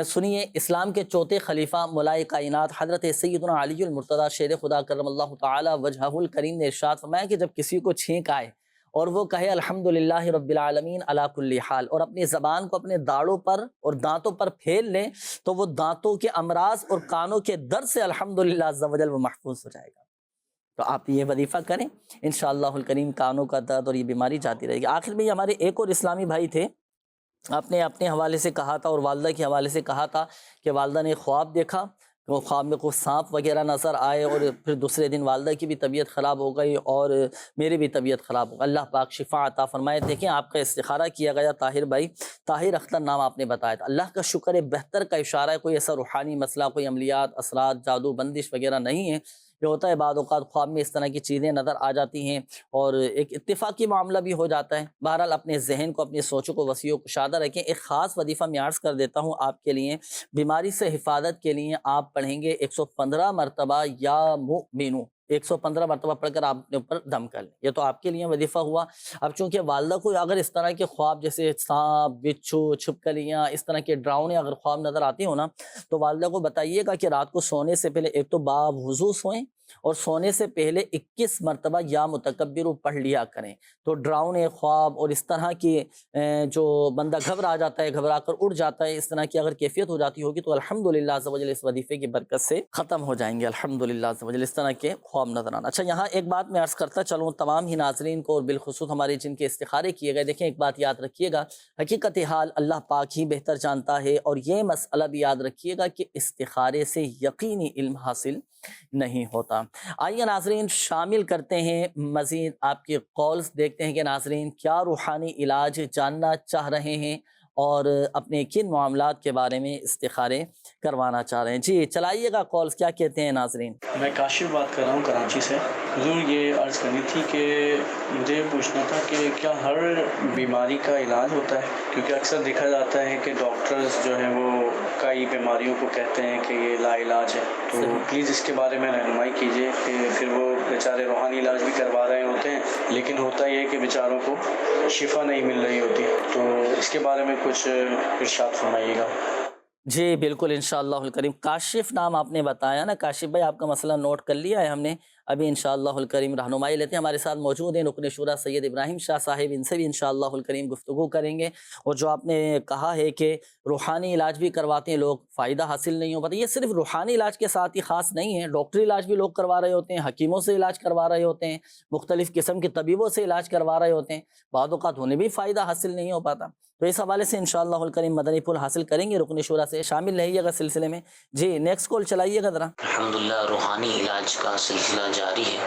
سنیے، اسلام کے چوتھے خلیفہ مولائے کائنات حضرت سیدنا علی المرتضیٰ شیر خدا کرم اللہ تعالی وجہہ الکریم نے ارشاد فرمایا کہ جب کسی کو چھینک آئے اور وہ کہے الحمدللہ رب العالمین علی کل حال، اور اپنی زبان کو اپنے داڑوں پر اور دانتوں پر پھیر لیں، تو وہ دانتوں کے امراض اور کانوں کے درد سے الحمدللہ عز و جل وہ محفوظ ہو جائے گا۔ تو آپ یہ وظیفہ کریں، انشاءاللہ الکریم کانوں کا درد اور یہ بیماری جاتی رہے گی۔ آخر میں یہ ہمارے ایک اور اسلامی بھائی تھے، آپ نے اپنے حوالے سے کہا تھا اور والدہ کے حوالے سے کہا تھا کہ والدہ نے خواب دیکھا، وہ خواب میں کوئی سانپ وغیرہ نظر آئے، اور پھر دوسرے دن والدہ کی بھی طبیعت خراب ہو گئی اور میری بھی طبیعت خراب ہو گئی، اللہ پاک شفا عطا فرمائے۔ دیکھیں آپ کا استخارہ کیا گیا طاہر بھائی، طاہر اختر نام آپ نے بتایا تھا، اللہ کا شکر ہے بہتر کا اشارہ ہے، کوئی ایسا روحانی مسئلہ، کوئی عملیات اثرات جادو بندش وغیرہ نہیں ہے۔ یہ ہوتا ہے بعض اوقات خواب میں اس طرح کی چیزیں نظر آ جاتی ہیں اور ایک اتفاقی معاملہ بھی ہو جاتا ہے۔ بہرحال اپنے ذہن کو اپنی سوچوں کو وسیع و کشادہ رکھیں۔ ایک خاص وظیفہ میں عرض کر دیتا ہوں آپ کے لیے، بیماری سے حفاظت کے لیے آپ پڑھیں گے 115 مرتبہ یا مؤمنو، 115 مرتبہ پڑھ کر آپ اپنے اوپر دم کر لیں، یہ تو آپ کے لیے وظیفہ ہوا۔ اب چونکہ والدہ کو اگر اس طرح کے خواب جیسے سانپ بچھو چھپکلیاں اس طرح کے ڈراؤنے اگر خواب نظر آتے ہو نا، تو والدہ کو بتائیے گا کہ رات کو سونے سے پہلے ایک تو باوضو سوئیں، اور سونے سے پہلے 21 مرتبہ یا متکبر پڑھ لیا کریں، تو ڈراؤنے خواب اور اس طرح کی جو بندہ گھبرا جاتا ہے، گھبرا کر اڑ جاتا ہے، اس طرح کی اگر کیفیت ہو جاتی ہوگی تو الحمدللہ عز و جل اس وظیفے کی برکت سے ختم ہو جائیں گے، الحمدللہ عز و جل اس طرح کے خواب نظر آنا۔ اچھا یہاں ایک بات میں عرض کرتا چلوں تمام ہی ناظرین کو، اور بالخصوص ہمارے جن کے استخارے کیے گئے، دیکھیں ایک بات یاد رکھیے گا، حقیقت حال اللہ پاک ہی بہتر جانتا ہے، اور یہ مسئلہ بھی یاد رکھیے گا کہ استخارے سے یقینی علم حاصل نہیں ہوتا۔ آئیے ناظرین شامل کرتے ہیں مزید آپ کے کالز، دیکھتے ہیں کہ ناظرین کیا روحانی علاج جاننا چاہ رہے ہیں اور اپنے کن معاملات کے بارے میں استخارے کروانا چاہ رہے ہیں۔ جی چلائیے گا کالز، کیا کہتے ہیں ناظرین؟ میں کاشف بات کر رہا ہوں کراچی سے۔ حضور یہ عرض کرنی تھی کہ مجھے پوچھنا تھا کہ کیا ہر بیماری کا علاج ہوتا ہے؟ کیونکہ اکثر دیکھا جاتا ہے کہ ڈاکٹرز جو ہیں وہ کئی بیماریوں کو کہتے ہیں کہ یہ لا علاج ہے، تو پلیز اس کے بارے میں رہنمائی کیجیے کہ پھر وہ بیچارے روحانی علاج بھی کروا رہے ہوتے ہیں لیکن ہوتا یہ ہے کہ بیچاروں کو شفا نہیں مل رہی ہوتی، تو اس کے بارے میں کچھ ارشاد فرمائیے گا۔ جی بالکل انشاءاللہ الکریم۔ کاشف نام آپ نے بتایا نا، کاشف بھائی آپ کا مسئلہ نوٹ کر لیا ہے ہم نے، ابھی انشاءاللہ الکریم رہنمائی لیتے ہیں۔ ہمارے ساتھ موجود ہیں رکن شورا سید ابراہیم شاہ صاحب، ان سے بھی انشاءاللہ الکریم گفتگو کریں گے۔ اور جو آپ نے کہا ہے کہ روحانی علاج بھی کرواتے ہیں لوگ، فائدہ حاصل نہیں ہو پاتا، یہ صرف روحانی علاج کے ساتھ ہی خاص نہیں ہے، ڈاکٹری علاج بھی لوگ کروا رہے ہوتے ہیں، حکیموں سے علاج کروا رہے ہوتے ہیں، مختلف قسم کے طبیبوں سے علاج کروا رہے ہوتے ہیں، بعض اوقات انہیں بھی فائدہ حاصل نہیں ہو پاتا۔ تو اس حوالے سے انشاءاللہ الکریم مدنی پھول حاصل کریں گے، رکن شورا سے شامل رہیے گا سلسلے میں۔ جی نیکسٹ کال چلائیے گا ذرا۔ الحمدللہ روحانی علاج کا سلسلہ جاری ہے،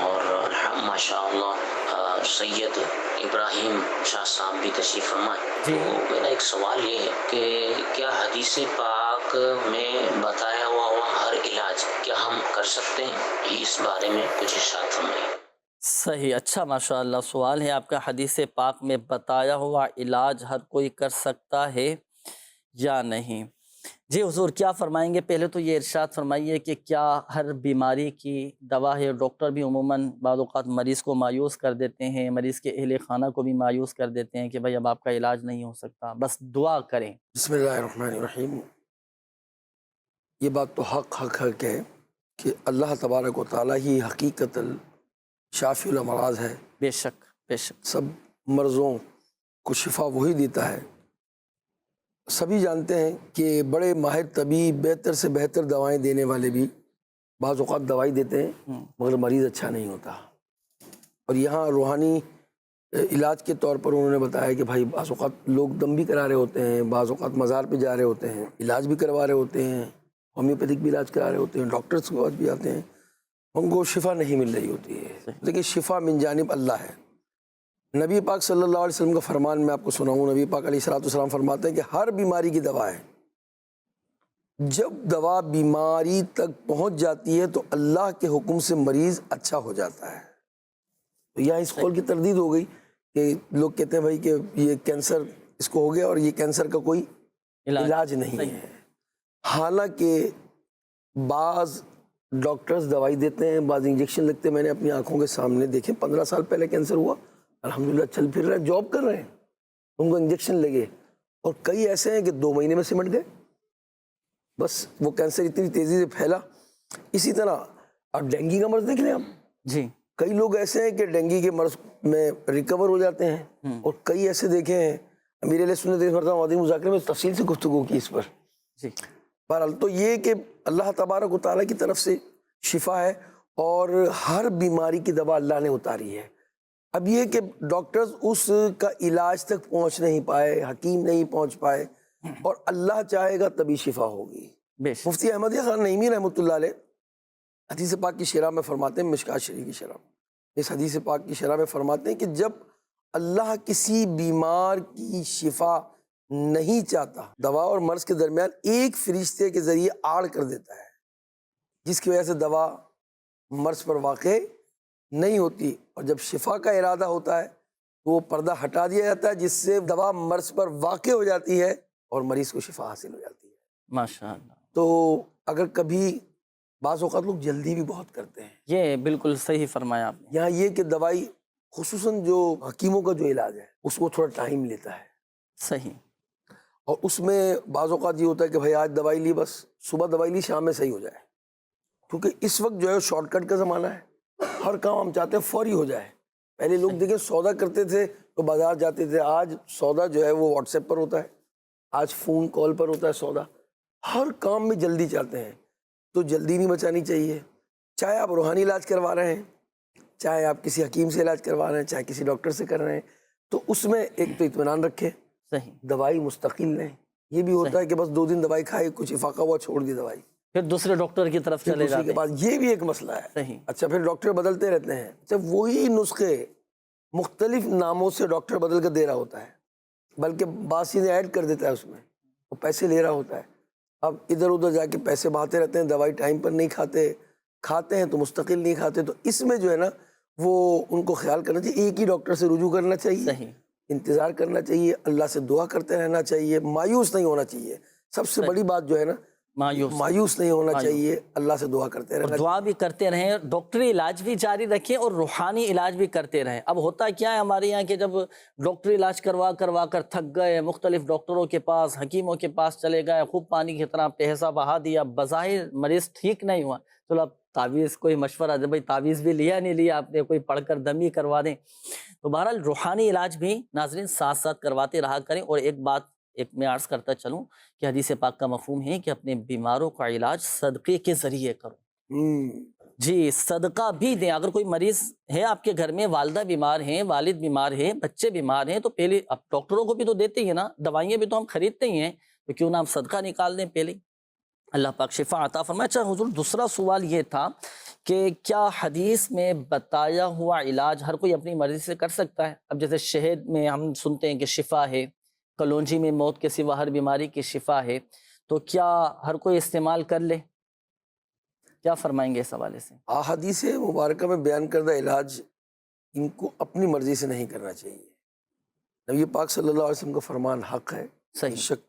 اور ماشاءاللہ سید ابراہیم شاہ صاحب بھی تشریف فرمائے۔ تو میرا ایک سوال یہ ہے کہ کیا حدیث پاک میں بتایا ہوا ہر علاج کیا ہم کر سکتے ہیں؟ اس بارے میں کچھ ارشاد فرمائیے۔ صحیح، اچھا ماشاءاللہ سوال ہے آپ کا، حدیث پاک میں بتایا ہوا علاج ہر کوئی کر سکتا ہے یا نہیں؟ جی حضور کیا فرمائیں گے؟ پہلے تو یہ ارشاد فرمائیے کہ کیا ہر بیماری کی دوا ہے؟ ڈاکٹر بھی عموماً بعض اوقات مریض کو مایوس کر دیتے ہیں، مریض کے اہل خانہ کو بھی مایوس کر دیتے ہیں کہ بھائی اب آپ کا علاج نہیں ہو سکتا، بس دعا کریں۔ بسم اللہ الرحمن الرحیم۔ یہ بات تو حق ہے کہ اللہ تبارک و تعالیٰ ہی حقیقت شافی الامراض ہے. بے شک بے شک. سب مرضوں کو شفا وہی دیتا ہے. سبھی جانتے ہیں کہ بڑے ماہر طبیب بہتر سے بہتر دوائیں دینے والے بھی بعض اوقات دوائی دیتے ہیں مگر مریض اچھا نہیں ہوتا. اور یہاں روحانی علاج کے طور پر انہوں نے بتایا کہ بھائی بعض اوقات لوگ دم بھی کرا رہے ہوتے ہیں، بعض اوقات مزار پہ جا رہے ہوتے ہیں، علاج بھی کروا رہے ہوتے ہیں، ہومیوپیتھک بھی علاج کرا رہے ہوتے ہیں، ڈاکٹرس کے پاس بھی آتے ہیں، ان کو شفا نہیں مل رہی ہوتی ہے. لیکن شفا من جانب اللہ ہے. نبی پاک صلی اللہ علیہ وسلم کا فرمان میں آپ کو سناؤں. نبی پاک علیہ السلام فرماتے ہیں کہ ہر بیماری کی دوا ہے. جب دوا بیماری تک پہنچ جاتی ہے تو اللہ کے حکم سے مریض اچھا ہو جاتا ہے. تو یہاں اس قول کی تردید ہو گئی کہ لوگ کہتے ہیں بھائی کہ یہ کینسر اس کو ہو گیا اور یہ کینسر کا کوئی علاج نہیں ہے. حالانکہ بعض ڈاکٹرز دوائی دیتے ہیں، بعض انجیکشن لگتے ہیں. میں نے اپنی آنکھوں کے سامنے دیکھے 15 سال پہلے کینسر ہوا، الحمدللہ چل پھر رہے ہیں، جاب کر رہے ہیں، ان کو انجیکشن لگے. اور کئی ایسے ہیں کہ 2 مہینے میں سمٹ گئے، بس وہ کینسر اتنی تیزی سے پھیلا. اسی طرح آپ ڈینگی کا مرض دیکھ لیں آپ جی، کئی لوگ ایسے ہیں کہ ڈینگی کے مرض میں ریکور ہو جاتے ہیں، اور کئی ایسے دیکھے ہیں. امیر علیہ سنت عظیم مذاکرے میں تفصیل سے گفتگو کی اس پر. جی بہرحال تو یہ کہ اللہ تبارک و تعالیٰ کی طرف سے شفا ہے اور ہر بیماری کی دوا اللہ نے اتاری ہے. اب یہ کہ ڈاکٹرز اس کا علاج تک پہنچ نہیں پائے، حکیم نہیں پہنچ پائے، اور اللہ چاہے گا تبھی شفا ہوگی. مفتی احمد خان نعیمی رحمۃ اللہ علیہ حدیث پاک کی شرح میں فرماتے ہیں، مشکات شریف کی شرح، اس حدیث پاک کی شرح میں فرماتے ہیں کہ جب اللہ کسی بیمار کی شفا نہیں چاہتا، دوا اور مرض کے درمیان ایک فرشتے کے ذریعے آڑ کر دیتا ہے، جس کی وجہ سے دوا مرض پر واقع نہیں ہوتی. اور جب شفا کا ارادہ ہوتا ہے تو وہ پردہ ہٹا دیا جاتا ہے، جس سے دوا مرض پر واقع ہو جاتی ہے اور مریض کو شفا حاصل ہو جاتی ہے. ماشاء اللہ. تو اگر کبھی بعض اوقات لوگ جلدی بھی بہت کرتے ہیں. یہ بالکل صحیح فرمایا آپ نے. یہاں یہ کہ دوائی خصوصاً جو حکیموں کا جو علاج ہے اس کو تھوڑا ٹائم لیتا ہے. صحیح. اور اس میں بعض اوقات یہ ہوتا ہے کہ بھائی آج دوائی لی، بس صبح دوائی لی شام میں صحیح ہو جائے، کیونکہ اس وقت جو ہے شارٹ کٹ کا زمانہ ہے، ہر کام ہم چاہتے ہیں فوری ہو جائے. پہلے لوگ دیکھیں سودا کرتے تھے تو بازار جاتے تھے، آج سودا جو ہے وہ واٹس ایپ پر ہوتا ہے، آج فون کال پر ہوتا ہے سودا. ہر کام میں جلدی چاہتے ہیں، تو جلدی نہیں بچانی چاہیے. چاہے آپ روحانی علاج کروا رہے ہیں، چاہے آپ کسی حکیم سے علاج کروا رہے ہیں، چاہے کسی ڈاکٹر سے کر رہے ہیں، تو اس میں ایک تو اطمینان رکھیں، صحیح دوائی مستقل لیں. یہ بھی ہوتا ہے کہ بس 2 دن دوائی کھائی، کچھ افاقہ ہوا چھوڑ دی دوائی، پھر دوسرے ڈاکٹر کی طرف چلے جاتے کے بعد یہ بھی ایک مسئلہ ہے. صحیح. اچھا پھر ڈاکٹر بدلتے رہتے ہیں. اچھا وہی نسخے مختلف ناموں سے ڈاکٹر بدل کر دے رہا ہوتا ہے، بلکہ بعض چیزیں ایڈ کر دیتا ہے اس میں، وہ پیسے لے رہا ہوتا ہے. اب ادھر ادھر جا کے پیسے بہاتے رہتے ہیں، دوائی ٹائم پر نہیں کھاتے ہیں تو مستقل نہیں کھاتے. تو اس میں جو ہے نا وہ ان کو خیال کرنا چاہیے، ایک ہی ڈاکٹر سے رجوع کرنا چاہیے. صحیح. انتظار کرنا چاہیے، اللہ سے دعا کرتے رہنا چاہیے، مایوس نہیں ہونا چاہیے. سب سے بڑی بات جو ہے نا مایوس نہیں ہونا چاہیے، اللہ سے دعا کرتے رہنا، دعا بھی کرتے رہیں، ڈاکٹری علاج بھی جاری رکھیں اور روحانی علاج بھی کرتے رہیں. اب ہوتا کیا ہے ہمارے یہاں کہ جب ڈاکٹری علاج کروا کر تھک گئے، مختلف ڈاکٹروں کے پاس، حکیموں کے پاس چلے گئے، خوب پانی کی طرح پیسہ بہا دیا، بظاہر مریض ٹھیک نہیں ہوا، چلو اب تعویذ کوئی مشورہ دے، بھائی تعویذ بھی لیا نہیں لیا آپ نے، کوئی پڑھ کر دمی کروا دیں. تو بہرحال روحانی علاج بھی ناظرین ساتھ ساتھ کرواتے رہا کریں. اور ایک بات میں عرض کرتا چلوں کہ حدیث پاک کا مفہوم ہے کہ اپنے بیماروں کا علاج صدقے کے ذریعے کرو. جی صدقہ بھی دیں. اگر کوئی مریض ہے آپ کے گھر میں، والدہ بیمار ہیں، والد بیمار ہیں، بچے بیمار ہیں، تو پہلے اب ڈاکٹروں کو بھی تو دیتے ہی ہیں نا، دوائیاں بھی تو ہم خریدتے ہی ہیں، تو کیوں نہ ہم صدقہ نکال دیں پہلے. اللہ پاک شفا عطا فرمائے. اچھا حضور دوسرا سوال یہ تھا کہ کیا حدیث میں بتایا ہوا علاج ہر کوئی اپنی مرضی سے کر سکتا ہے؟ اب جیسے شہد میں ہم سنتے ہیں کہ شفا ہے، کلونجی میں موت کے سوا ہر بیماری کی شفا ہے، تو کیا ہر کوئی استعمال کر لے؟ کیا فرمائیں گے اس حوالے سے؟ احادیث مبارکہ میں بیان کردہ علاج ان کو اپنی مرضی سے نہیں کرنا چاہیے. نبی پاک صلی اللہ علیہ وسلم کا فرمان حق ہے. صحیح. شک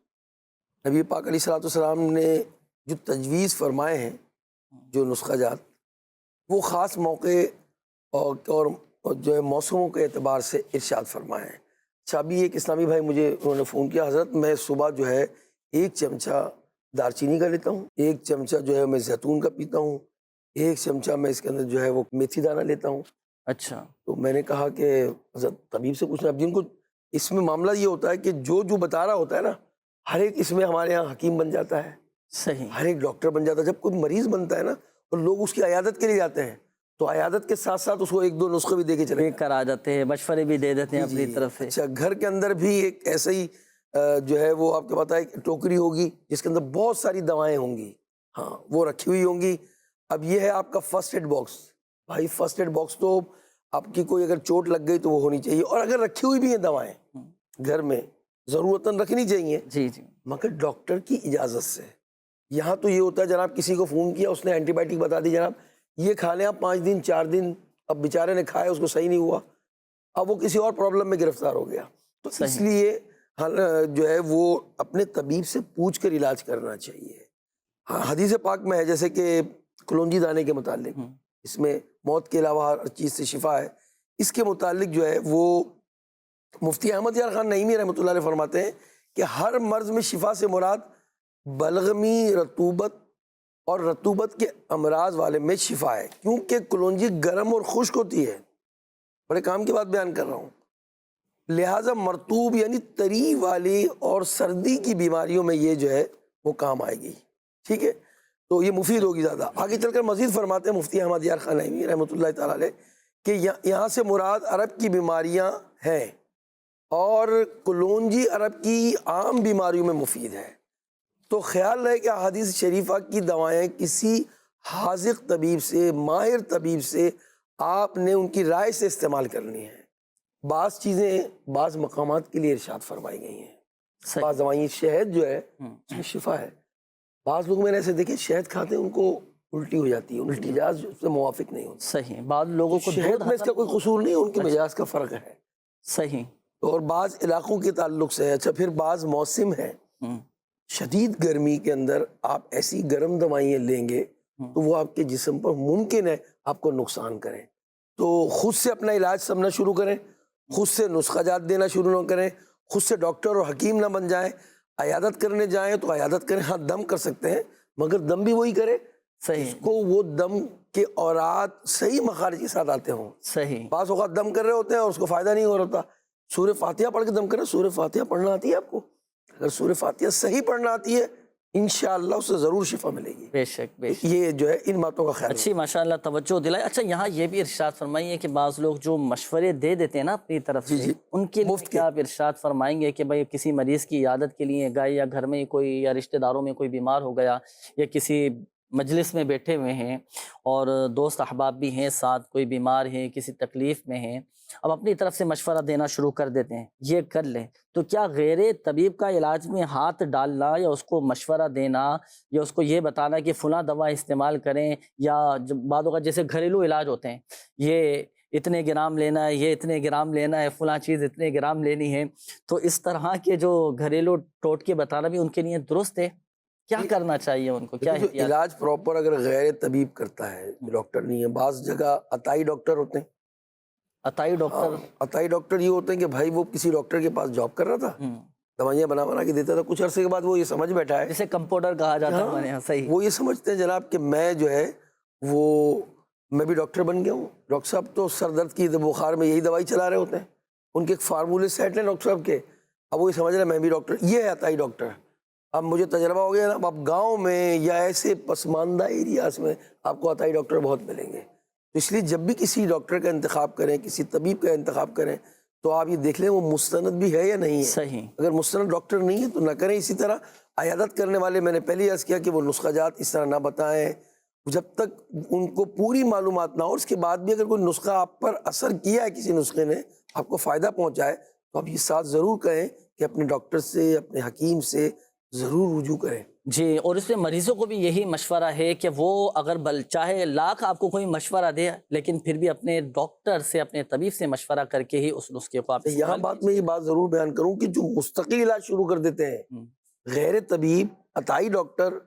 نبی پاک علیہ الصلوۃ والسلام نے جو تجویز فرمائے ہیں، جو نسخہ جات، وہ خاص موقع اور جو ہے موسموں کے اعتبار سے ارشاد فرمائے ہیں. اچھا ابھی ایک اسلامی بھائی مجھے انہوں نے فون کیا، حضرت میں صبح جو ہے 1 چمچہ دار چینی کا لیتا ہوں، 1 چمچہ جو ہے میں زیتون کا پیتا ہوں، 1 چمچہ میں اس کے اندر جو ہے وہ میتھی دانہ لیتا ہوں۔ اچھا، تو میں نے کہا کہ حضرت طبیب سے پوچھنا، اب جن کو اس میں معاملہ یہ ہوتا ہے کہ جو بتا رہا ہوتا ہے نا، ہر ایک اس میں ہمارے ہاں حکیم بن جاتا ہے، صحیح، ہر ایک ڈاکٹر بن جاتا ہے۔ جب کوئی مریض بنتا ہے نا اور لوگ اس کی عیادت کے لیے جاتے ہیں تو عیادت کے ساتھ ساتھ اس کو 1-2 نسخے بھی دے کے چلے کر آ جاتے ہیں، مشورے بھی دے دیتے ہیں اپنی طرف سے۔ اچھا، گھر کے اندر بھی ایک ایسے ہی جو ہے وہ آپ کو پتا ہے ٹوکری ہوگی جس کے اندر بہت ساری دوائیں ہوں گی، ہاں وہ رکھی ہوئی ہوں گی۔ اب یہ ہے آپ کا فرسٹ ایڈ باکس، بھائی فرسٹ ایڈ باکس تو آپ کی کوئی اگر چوٹ لگ گئی تو وہ ہونی چاہیے، اور اگر رکھی ہوئی بھی ہیں دوائیں گھر میں ضرورتاً رکھنی چاہیے، جی جی، مگر ڈاکٹر کی اجازت سے۔ یہاں تو یہ ہوتا ہے جناب کسی کو فون کیا، اس نے اینٹی بائیوٹک بتا دی، جناب یہ کھا لیں آپ 5 دن 4 دن، اب بیچارے نے کھایا اس کو صحیح نہیں ہوا، اب وہ کسی اور پرابلم میں گرفتار ہو گیا۔ تو اس لیے جو ہے وہ اپنے طبیب سے پوچھ کر علاج کرنا چاہیے۔ ہاں، حدیث پاک میں ہے جیسے کہ کلونجی دانے کے متعلق، اس میں موت کے علاوہ ہر چیز سے شفا ہے، اس کے متعلق جو ہے وہ مفتی احمد یار خان نعیمی رحمۃ اللہ علیہ فرماتے ہیں کہ ہر مرض میں شفا سے مراد بلغمی، رطوبت اور رطوبت کے امراض والے میں شفا ہے، کیونکہ کلونجی گرم اور خشک ہوتی ہے، بڑے کام کی بات بیان کر رہا ہوں، لہٰذا مرطوب یعنی تری والی اور سردی کی بیماریوں میں یہ جو ہے وہ کام آئے گی، ٹھیک ہے، تو یہ مفید ہوگی زیادہ۔ آگے چل کر مزید فرماتے ہیں مفتی احمد یار خان نعیمی رحمۃ اللہ تعالیٰ علیہ کہ یہاں سے مراد عرب کی بیماریاں ہیں، اور کلونجی عرب کی عام بیماریوں میں مفید ہے۔ تو خیال رہے کہ احادیث شریفہ کی دوائیں کسی حاذق طبیب سے، ماہر طبیب سے آپ نے ان کی رائے سے استعمال کرنی ہے۔ بعض چیزیں بعض مقامات کے لیے ارشاد فرمائی گئی ہیں، بعض دوائیں، شہد جو ہے اس میں شفا ہے، بعض لوگ میں نے ایسے دیکھے شہد کھاتے ہیں ان کو الٹی ہو جاتی ہے، الٹی مزاج اس سے موافق نہیں ہوتی، صحیح، بعض لوگوں کو شہد میں اس کا کوئی قصور نہیں ہے، ان کے مزاج کا فرق ہے، صحیح، اور بعض علاقوں کے تعلق سے۔ اچھا، پھر بعض موسم ہے، شدید گرمی کے اندر آپ ایسی گرم دوائیں لیں گے تو وہ آپ کے جسم پر ممکن ہے آپ کو نقصان کریں، تو خود سے اپنا علاج سمجھنا شروع کریں، خود سے نسخہ جات دینا شروع نہ کریں، خود سے ڈاکٹر اور حکیم نہ بن جائیں۔ عیادت کرنے جائیں تو عیادت کریں، ہاں دم کر سکتے ہیں مگر دم بھی وہی کرے اس کو وہ دم کے اورات صحیح مخارج کے ساتھ آتے ہوں۔ صحیح، بعض اوقات دم کر رہے ہوتے ہیں اور اس کو فائدہ نہیں ہو رہا ہوتا، سورہ فاتحہ پڑھ کے دم کریں۔ سورہ فاتحہ پڑھنا آتی ہے آپ کو؟ اگر سورہ فاتحہ صحیح پڑھنا آتی ہے انشاءاللہ اس سے ضرور شفا ملے گی۔ بے شک، بے شک، یہ جو ہے ان باتوں کا خیال اچھی ماشاءاللہ توجہ دلائی۔ اچھا، یہاں یہ بھی ارشاد فرمائیے کہ بعض لوگ جو مشورے دے دیتے ہیں نا اپنی طرف سے، ان کے لیے کیا آپ ارشاد فرمائیں گے کہ بھائی کسی مریض کی عیادت کے لیے گئے، یا گھر میں کوئی یا رشتہ داروں میں کوئی بیمار ہو گیا، یا کسی مجلس میں بیٹھے ہوئے ہیں اور دوست احباب بھی ہیں ساتھ، کوئی بیمار ہے، کسی تکلیف میں ہیں، اب اپنی طرف سے مشورہ دینا شروع کر دیتے ہیں یہ کر لیں، تو کیا غیر طبیب کا علاج میں ہاتھ ڈالنا یا اس کو مشورہ دینا یا اس کو یہ بتانا کہ فلاں دوا استعمال کریں، یا بعض اوقات جیسے گھریلو علاج ہوتے ہیں، یہ اتنے گرام لینا ہے، یہ اتنے گرام لینا ہے، فلاں چیز اتنے گرام لینی ہے، تو اس طرح کے جو گھریلو ٹوٹکے بتانا بھی ان کے لیے درست ہے؟ کیا کرنا چاہیے ان کو؟ کیا جو علاج پراپر اگر غیر طبیب کرتا ہے، ڈاکٹر نہیں ہے، بعض جگہ عطائی ڈاکٹر ہوتے ہیں، عطائی ڈاکٹر، عطائی ڈاکٹر یہ ہوتے ہیں کہ بھائی وہ کسی ڈاکٹر کے پاس جاب کر رہا تھا، دوائیاں بنا کے دیتا تھا، کچھ عرصے کے بعد وہ یہ سمجھ بیٹھا ہے، جسے کمپاؤنڈر کہا جاتا ہے ہمارے یہاں، صحیح، وہ یہ سمجھتے ہیں جناب کہ میں جو ہے میں بھی ڈاکٹر بن گیا ہوں، ڈاکٹر صاحب تو سر درد کی بخار میں یہی دوائی چلا رہے ہوتے ہیں، ان کے ایک فارمولے سیٹ ہیں ڈاکٹر صاحب کے، اب وہ یہ سمجھ رہے ہیں میں بھی ڈاکٹر، یہ ہے عطائی ڈاکٹر۔ اب مجھے تجربہ ہو گیا نا، اب گاؤں میں یا ایسے پسماندہ ایریاز میں آپ کو عطائی ڈاکٹر بہت ملیں گے، تو اس لیے جب بھی کسی ڈاکٹر کا انتخاب کریں، کسی طبیب کا انتخاب کریں، تو آپ یہ دیکھ لیں وہ مستند بھی ہے یا نہیں ہے، صحیح، اگر مستند ڈاکٹر نہیں ہے تو نہ کریں۔ اسی طرح عیادت کرنے والے میں نے پہلے عرض کیا کہ وہ نسخہ جات اس طرح نہ بتائیں جب تک ان کو پوری معلومات نہ ہو، اس کے بعد بھی اگر کوئی نسخہ آپ پر اثر کیا ہے، کسی نسخے نے آپ کو فائدہ پہنچائے، تو آپ یہ ساتھ ضرور کہیں کہ اپنے ڈاکٹر سے، اپنے حکیم سے ضرور رجوع کریں۔ جی، اور اس میں مریضوں کو بھی یہی مشورہ ہے کہ وہ اگر چاہے لاکھ آپ کو کوئی مشورہ دے، لیکن پھر بھی اپنے ڈاکٹر سے، اپنے طبیب سے مشورہ کر کے ہی اس نسخے کو آپ یہاں بات میں یہ بات ضرور بیان کروں کہ جو مستقل علاج شروع کر دیتے ہیں غیر طبیب، عطائی ڈاکٹر،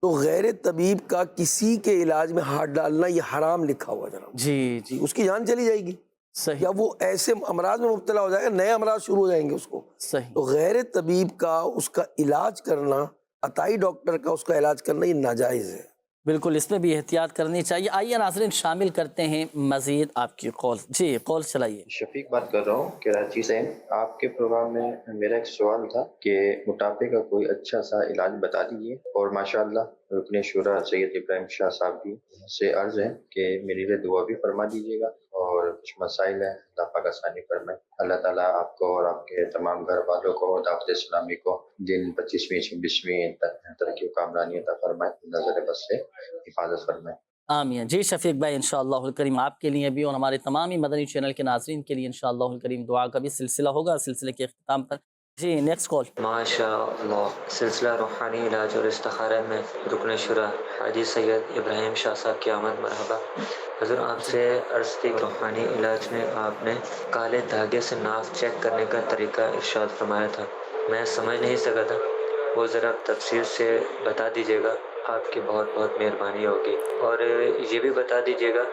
تو غیر طبیب کا کسی کے علاج میں ہاتھ ڈالنا یہ حرام لکھا ہوا جناب، جی، اس کی جان چلی جائے گی، صحیح، یا وہ ایسے امراض میں مبتلا ہو جائے گا، نئے امراض شروع ہو جائیں گے اس کو، صحیح، تو غیر طبیب کا اس کا علاج کرنا عطائی ڈاکٹر کا اس کا علاج کرنا یہ ناجائز ہے۔ بالکل، اس میں بھی احتیاط کرنی چاہیے۔ آئیے ناظرین شامل کرتے ہیں مزید آپ کی کال۔ جی کال چلائیے۔ شفیق بات کر رہا ہوں کراچی سے۔ آپ کے پروگرام میں میرا ایک سوال تھا کہ موٹاپے کا کوئی اچھا سا علاج بتا دیجیے، اور ماشاءاللہ رکن شورا سید ابراہیم شاہ صاحب بھی سے عرض ہے کہ میری لیے دعا بھی فرما دیجیے گا، اور کچھ مسائل ہیں اللہ پاک آسانی فرمائے۔ اللہ تعالیٰ آپ کو اور آپ کے تمام گھر والوں کو اور دعوت اسلامی کو دن 25ویں 26ویں ترقی و کامرانی عطا فرمائے، نظر بس سے حفاظت فرمائے۔ آمین۔ جی شفیق بھائی، انشاءاللہ الکریم آپ کے لیے بھی اور ہمارے تمام ہی مدنی چینل کے ناظرین کے لیے انشاءاللہ الکریم دعا کا بھی سلسلہ ہوگا سلسلے کے اختتام پر۔ جی نیکسٹ کال۔ ماشاء اللہ، سلسلہ روحانی علاج اور استخارہ میں رکن شورا حاجی سید ابراہیم شاہ صاحب کی آمد مرحبا۔ حضور آپ سے عرض تھی، روحانی علاج میں آپ نے کالے دھاگے سے ناف چیک کرنے کا طریقہ ارشاد فرمایا تھا، میں سمجھ نہیں سکا تھا، وہ ذرا تفصیل سے بتا دیجیے گا، آپ کی بہت بہت مہربانی ہوگی۔ اور یہ بھی بتا دیجیے گا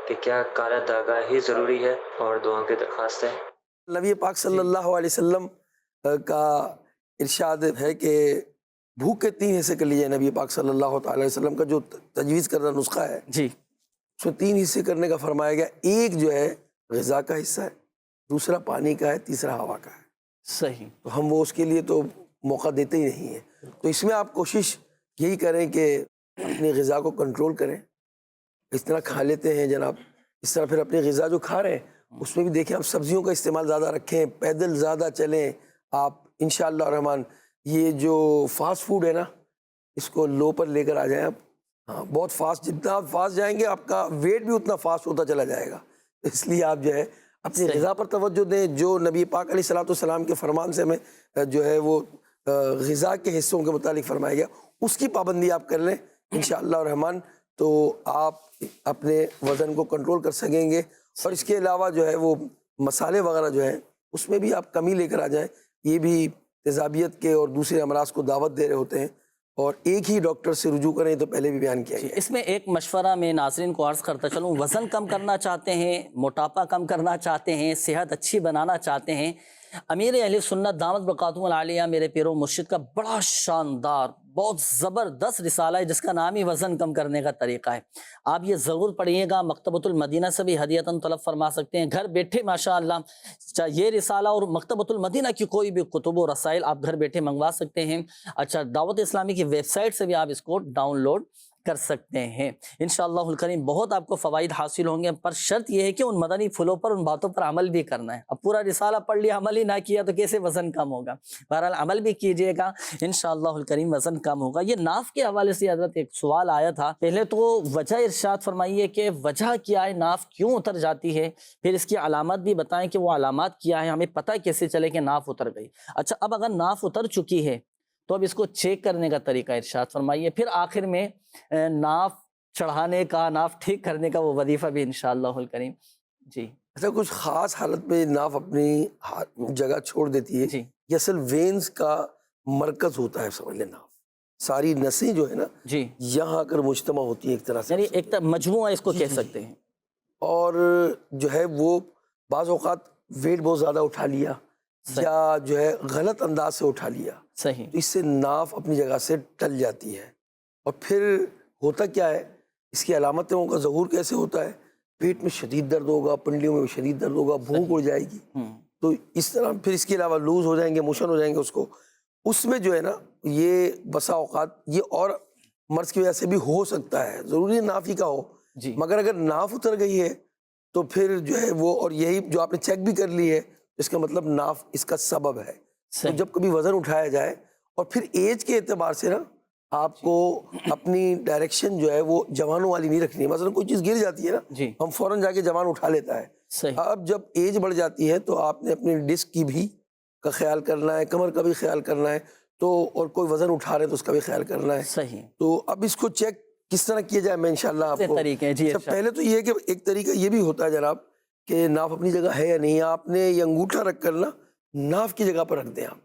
کہ کیا کالا دھاگا ہی ضروری ہے، اور دعاؤں کی درخواست ہے۔ نبی پاک صلی اللہ علیہ وسلم کا ارشاد ہے کہ بھوک کے 3 حصے کر لیجیے۔ نبی پاک صلی اللہ تعالی علیہ وسلم کا جو تجویز کردہ نسخہ ہے جی، اس میں 3 حصے کرنے کا فرمایا گیا۔ ایک جو ہے غذا کا حصہ ہے، دوسرا پانی کا ہے، تیسرا ہوا کا ہے۔ صحیح۔ تو ہم وہ اس کے لیے تو موقع دیتے ہی نہیں ہیں، تو اس میں آپ کوشش یہی کریں کہ اپنی غذا کو کنٹرول کریں۔ اس طرح کھا لیتے ہیں جناب، اس طرح پھر اپنی غذا جو کھا رہے ہیں اس میں بھی دیکھیں آپ سبزیوں کا استعمال زیادہ رکھیں، پیدل زیادہ چلیں آپ انشاءاللہ الرحمن۔ یہ جو فاسٹ فوڈ ہے نا، اس کو لو پر لے کر آ جائیں آپ۔ ہاں بہت فاسٹ، جتنا آپ فاسٹ جائیں گے آپ کا ویٹ بھی اتنا فاسٹ ہوتا چلا جائے گا، اس لیے آپ جو ہے اپنی غذا پر توجہ دیں۔ جو نبی پاک علیہ الصلوۃ والسلام کے فرمان سے ہمیں جو ہے وہ غذا کے حصوں کے متعلق فرمایا گیا، اس کی پابندی آپ کر لیں انشاءاللہ الرحمن، تو آپ اپنے وزن کو کنٹرول کر سکیں گے۔ اور اس کے علاوہ جو ہے وہ مسالے وغیرہ جو ہیں اس میں بھی آپ کمی لے کر آ جائیں، یہ بھی تیزابیت کے اور دوسرے امراض کو دعوت دے رہے ہوتے ہیں، اور ایک ہی ڈاکٹر سے رجوع کریں، تو پہلے بھی بیان کیا گیا۔ اس میں ایک مشورہ میں ناظرین کو عرض کرتا چلوں، وزن کم کرنا چاہتے ہیں، موٹاپا کم کرنا چاہتے ہیں، صحت اچھی بنانا چاہتے ہیں، امیر اہل سنت دامت برکاتہم العالیہ میرے پیر و مرشد کا بڑا شاندار بہت زبردست رسالہ ہے جس کا نام ہی وزن کم کرنے کا طریقہ ہے۔ آپ یہ ضرور پڑھیے گا، مکتبۃ المدینہ سے بھی ہدیتاً طلب فرما سکتے ہیں، گھر بیٹھے ماشاءاللہ یہ رسالہ اور مکتبۃ المدینہ کی کوئی بھی کتب و رسائل آپ گھر بیٹھے منگوا سکتے ہیں۔ اچھا، دعوت اسلامی کی ویب سائٹ سے بھی آپ اس کو ڈاؤن لوڈ کر سکتے ہیں۔ انشاءاللہ الکریم بہت آپ کو فوائد حاصل ہوں گے، پر شرط یہ ہے کہ ان مدنی پھلوں پر، ان باتوں پر عمل بھی کرنا ہے۔ اب پورا رسالہ پڑھ لیا، عمل ہی نہ کیا تو کیسے وزن کم ہوگا؟ بہرحال عمل بھی کیجئے گا، انشاءاللہ الکریم وزن کم ہوگا۔ یہ ناف کے حوالے سے حضرت ایک سوال آیا تھا، پہلے تو وجہ ارشاد فرمائیے کہ وجہ کیا ہے، ناف کیوں اتر جاتی ہے، پھر اس کی علامات بھی بتائیں کہ وہ علامات کیا ہے، ہمیں پتہ کیسے چلے کہ ناف اتر گئی۔ اچھا، اب اگر ناف اتر چکی ہے تو اب اس کو چیک کرنے کا طریقہ ارشاد فرمائیے، پھر آخر میں ناف چڑھانے کا، ناف ٹھیک کرنے کا وہ وظیفہ بھی انشاءاللہ الکریم۔ جی اچھا، کچھ خاص حالت میں ناف اپنی جگہ چھوڑ دیتی ہے، یہ اصل وینز کا مرکز ہوتا ہے، سمجھ لیں ناف ساری نسیں جو ہے نا جی یہاں آ کر مجتمع ہوتی ہیں ایک طرح سے، یعنی ایک مجموعہ اس کو کہہ سکتے ہیں۔ اور جو ہے وہ بعض اوقات ویٹ بہت زیادہ اٹھا لیا یا جو ہے غلط انداز سے اٹھا لیا، صحیح، تو اس سے ناف اپنی جگہ سے ٹل جاتی ہے۔ اور پھر ہوتا کیا ہے، اس کی علامتوں کا ظہور کیسے ہوتا ہے، پیٹ میں شدید درد ہوگا، پنڈلیوں میں شدید درد ہوگا، بھوک اڑ جائے گی، تو اس طرح پھر اس کے علاوہ لوز ہو جائیں گے، موشن ہو جائیں گے، اس میں جو ہے نا یہ بسا اوقات یہ اور مرض کی وجہ سے بھی ہو سکتا ہے، ضروری ناف ہی کا ہو، مگر اگر ناف اتر گئی ہے تو پھر جو ہے وہ، اور یہی جو آپ نے چیک بھی کر لی ہے، اس کا مطلب ناف اس کا سبب ہے۔ تو جب کبھی وزن اٹھایا جائے، اور پھر ایج کے اعتبار سے نا آپ کو اپنی ڈائریکشن جو ہے وہ جوانوں والی نہیں رکھنی ہے۔ مثلا کوئی چیز گر جاتی ہے نا، ہم فوراً جا کے جوان اٹھا لیتا ہے، اب جب ایج بڑھ جاتی ہے تو آپ نے اپنی ڈسک کی بھی کا خیال کرنا ہے، کمر کا بھی خیال کرنا ہے، تو اور کوئی وزن اٹھا رہے تو اس کا بھی خیال کرنا ہے۔ صحیح، تو اب اس کو چیک کس طرح کیا جائے، میں انشاءاللہ آپ کو پہلے تو یہ کہ ایک طریقہ یہ بھی ہوتا ہے جناب کہ ناف اپنی جگہ ہے یا نہیں، آپ نے یہ انگوٹھا رکھ کر نا ناف کی جگہ پر رکھ دیں آپ،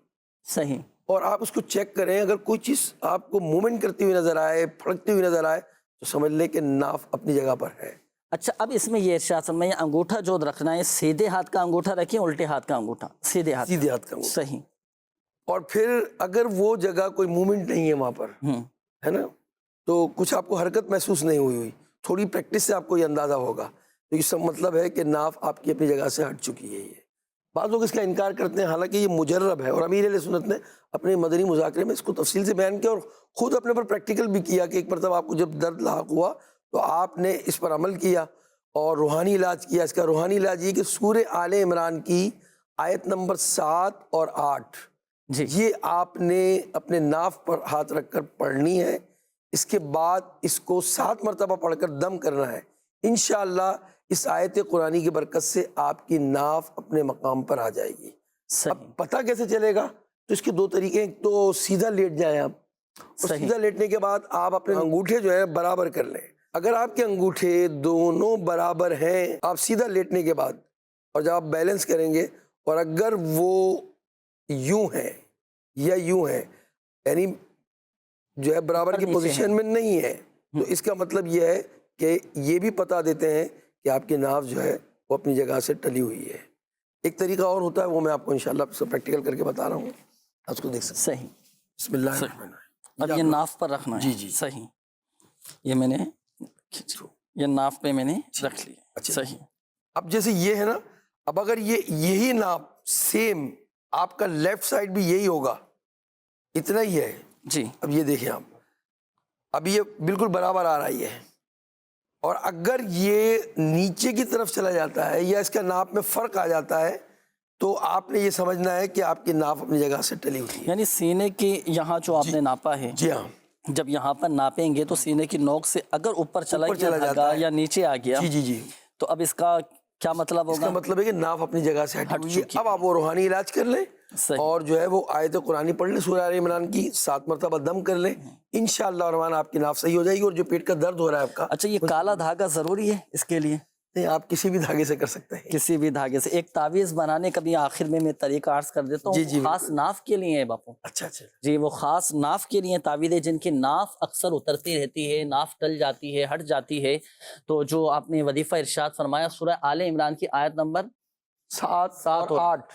صحیح، اور آپ اس کو چیک کریں، اگر کوئی چیز آپ کو موومنٹ کرتی ہوئی نظر آئے، پھڑکتی ہوئی نظر آئے، تو سمجھ لیں کہ ناف اپنی جگہ پر ہے۔ اچھا، اب اس میں یہ ارشاد فرمائیں، انگوٹھا جو رکھنا ہے سیدھے ہاتھ کا انگوٹھا رکھیں، الٹے ہاتھ کا انگوٹھا؟ سیدھے ہاتھ کا انگوٹھا، صحیح۔ اور پھر اگر وہ جگہ کوئی موومنٹ نہیں ہے وہاں پر، ہے نا، تو کچھ آپ کو حرکت محسوس نہیں ہوئی، تھوڑی پریکٹس سے آپ کو یہ اندازہ ہوگا، تو اس کا مطلب ہے کہ ناف آپ کی اپنی جگہ سے ہٹ چکی ہے۔ یہ بعض لوگ اس کا انکار کرتے ہیں، حالانکہ یہ مجرب ہے، اور امیر اہل سنت نے اپنے مدنی مذاکرے میں اس کو تفصیل سے بیان کیا اور خود اپنے پر پریکٹیکل بھی کیا کہ ایک مرتبہ آپ کو جب درد لاحق ہوا تو آپ نے اس پر عمل کیا اور روحانی علاج کیا۔ اس کا روحانی علاج یہ کہ سورہ آل عمران کی آیت نمبر 7 اور 8 یہ آپ نے اپنے ناف پر ہاتھ رکھ کر پڑھنی ہے، اس کے بعد اس کو 7 مرتبہ پڑھ کر دم کرنا ہے۔ انشاءاللہ اس آیت قرآنی کی برکت سے آپ کی ناف اپنے مقام پر آ جائے گی۔ اب پتہ کیسے چلے گا؟ تو اس کے 2 طریقے ہیں، ایک تو سیدھا لیٹ جائیں آپ، اور سیدھا لیٹنے کے بعد آپ اپنے انگوٹھے جو ہے برابر کر لیں۔ اگر آپ کے انگوٹھے دونوں برابر ہیں، آپ سیدھا لیٹنے کے بعد، اور جب آپ بیلنس کریں گے اور اگر وہ یوں ہے یا یوں ہے، یعنی جو ہے برابر کی پوزیشن میں نہیں ہے، تو اس کا مطلب یہ ہے کہ یہ بھی پتہ دیتے ہیں کہ آپ کی ناف جو ہے وہ اپنی جگہ سے ٹلی ہوئی ہے۔ ایک طریقہ اور ہوتا ہے، وہ میں آپ کو انشاءاللہ پریکٹیکل کر کے بتا رہا ہوں، آپ اس کو دیکھ سکتے ہیں۔ صحیح، بسم اللہ الرحمن الرحیم۔ اب یہ ناف پر رکھنا ہے۔ جی صحیح، یہ میں نے یہ ناف پہ میں نے رکھ لیا۔ صحیح، اب جیسے یہ ہے نا، اب اگر یہی ناپ سیم آپ کا لیفٹ سائڈ بھی یہی ہوگا، اتنا ہی ہے جی، اب یہ دیکھیں آپ، اب یہ بالکل برابر آ رہا ہے، اور اگر یہ نیچے کی طرف چلا جاتا ہے یا اس کا ناپ میں فرق آ جاتا ہے تو آپ نے یہ سمجھنا ہے کہ آپ کی ناف اپنی جگہ سے ٹلی ہوئی ہے۔ یعنی سینے کی یہاں جو آپ نے ناپا ہے، جی ہاں، جب یہاں پر ناپیں گے تو سینے کی نوک سے اگر اوپر چلا گیا یا نیچے آ گیا جی تو اب اس کا کیا مطلب ہوگا؟ اس کا مطلب ہے کہ ناف اپنی جگہ سے ہٹ ہوئی ہے۔ اب آپ وہ روحانی علاج کر لیں اور جو ہے وہ آیت قرآنی پڑھ لیں، سورہ آل عمران کی 7 مرتبہ دم کر لیں، انشاءاللہ الرحمن آپ کی ناف صحیح ہو جائے گی۔ اور جو پیٹ کا درد ہو رہا ہے آپ کا، اچھا یہ کالا دھاگا ضروری ہے اس کے لیے؟ نہیں، آپ کسی بھی دھاگے سے کر سکتے ہیں، کسی بھی دھاگے سے۔ ایک تعویذ بنانے کا بھی آخر میں طریقہ عرض کر دیتا ہوں، خاص ناف کے لیے ہے باپو۔ اچھا جی، وہ خاص ناف کے لیے تعویذیں جن کی ناف اکثر اترتی رہتی ہے، ناف ٹل جاتی ہے، ہٹ جاتی ہے، تو جو آپ نے وظیفہ ارشاد فرمایا سورہ آل عمران کی آیت نمبر 7 اور 8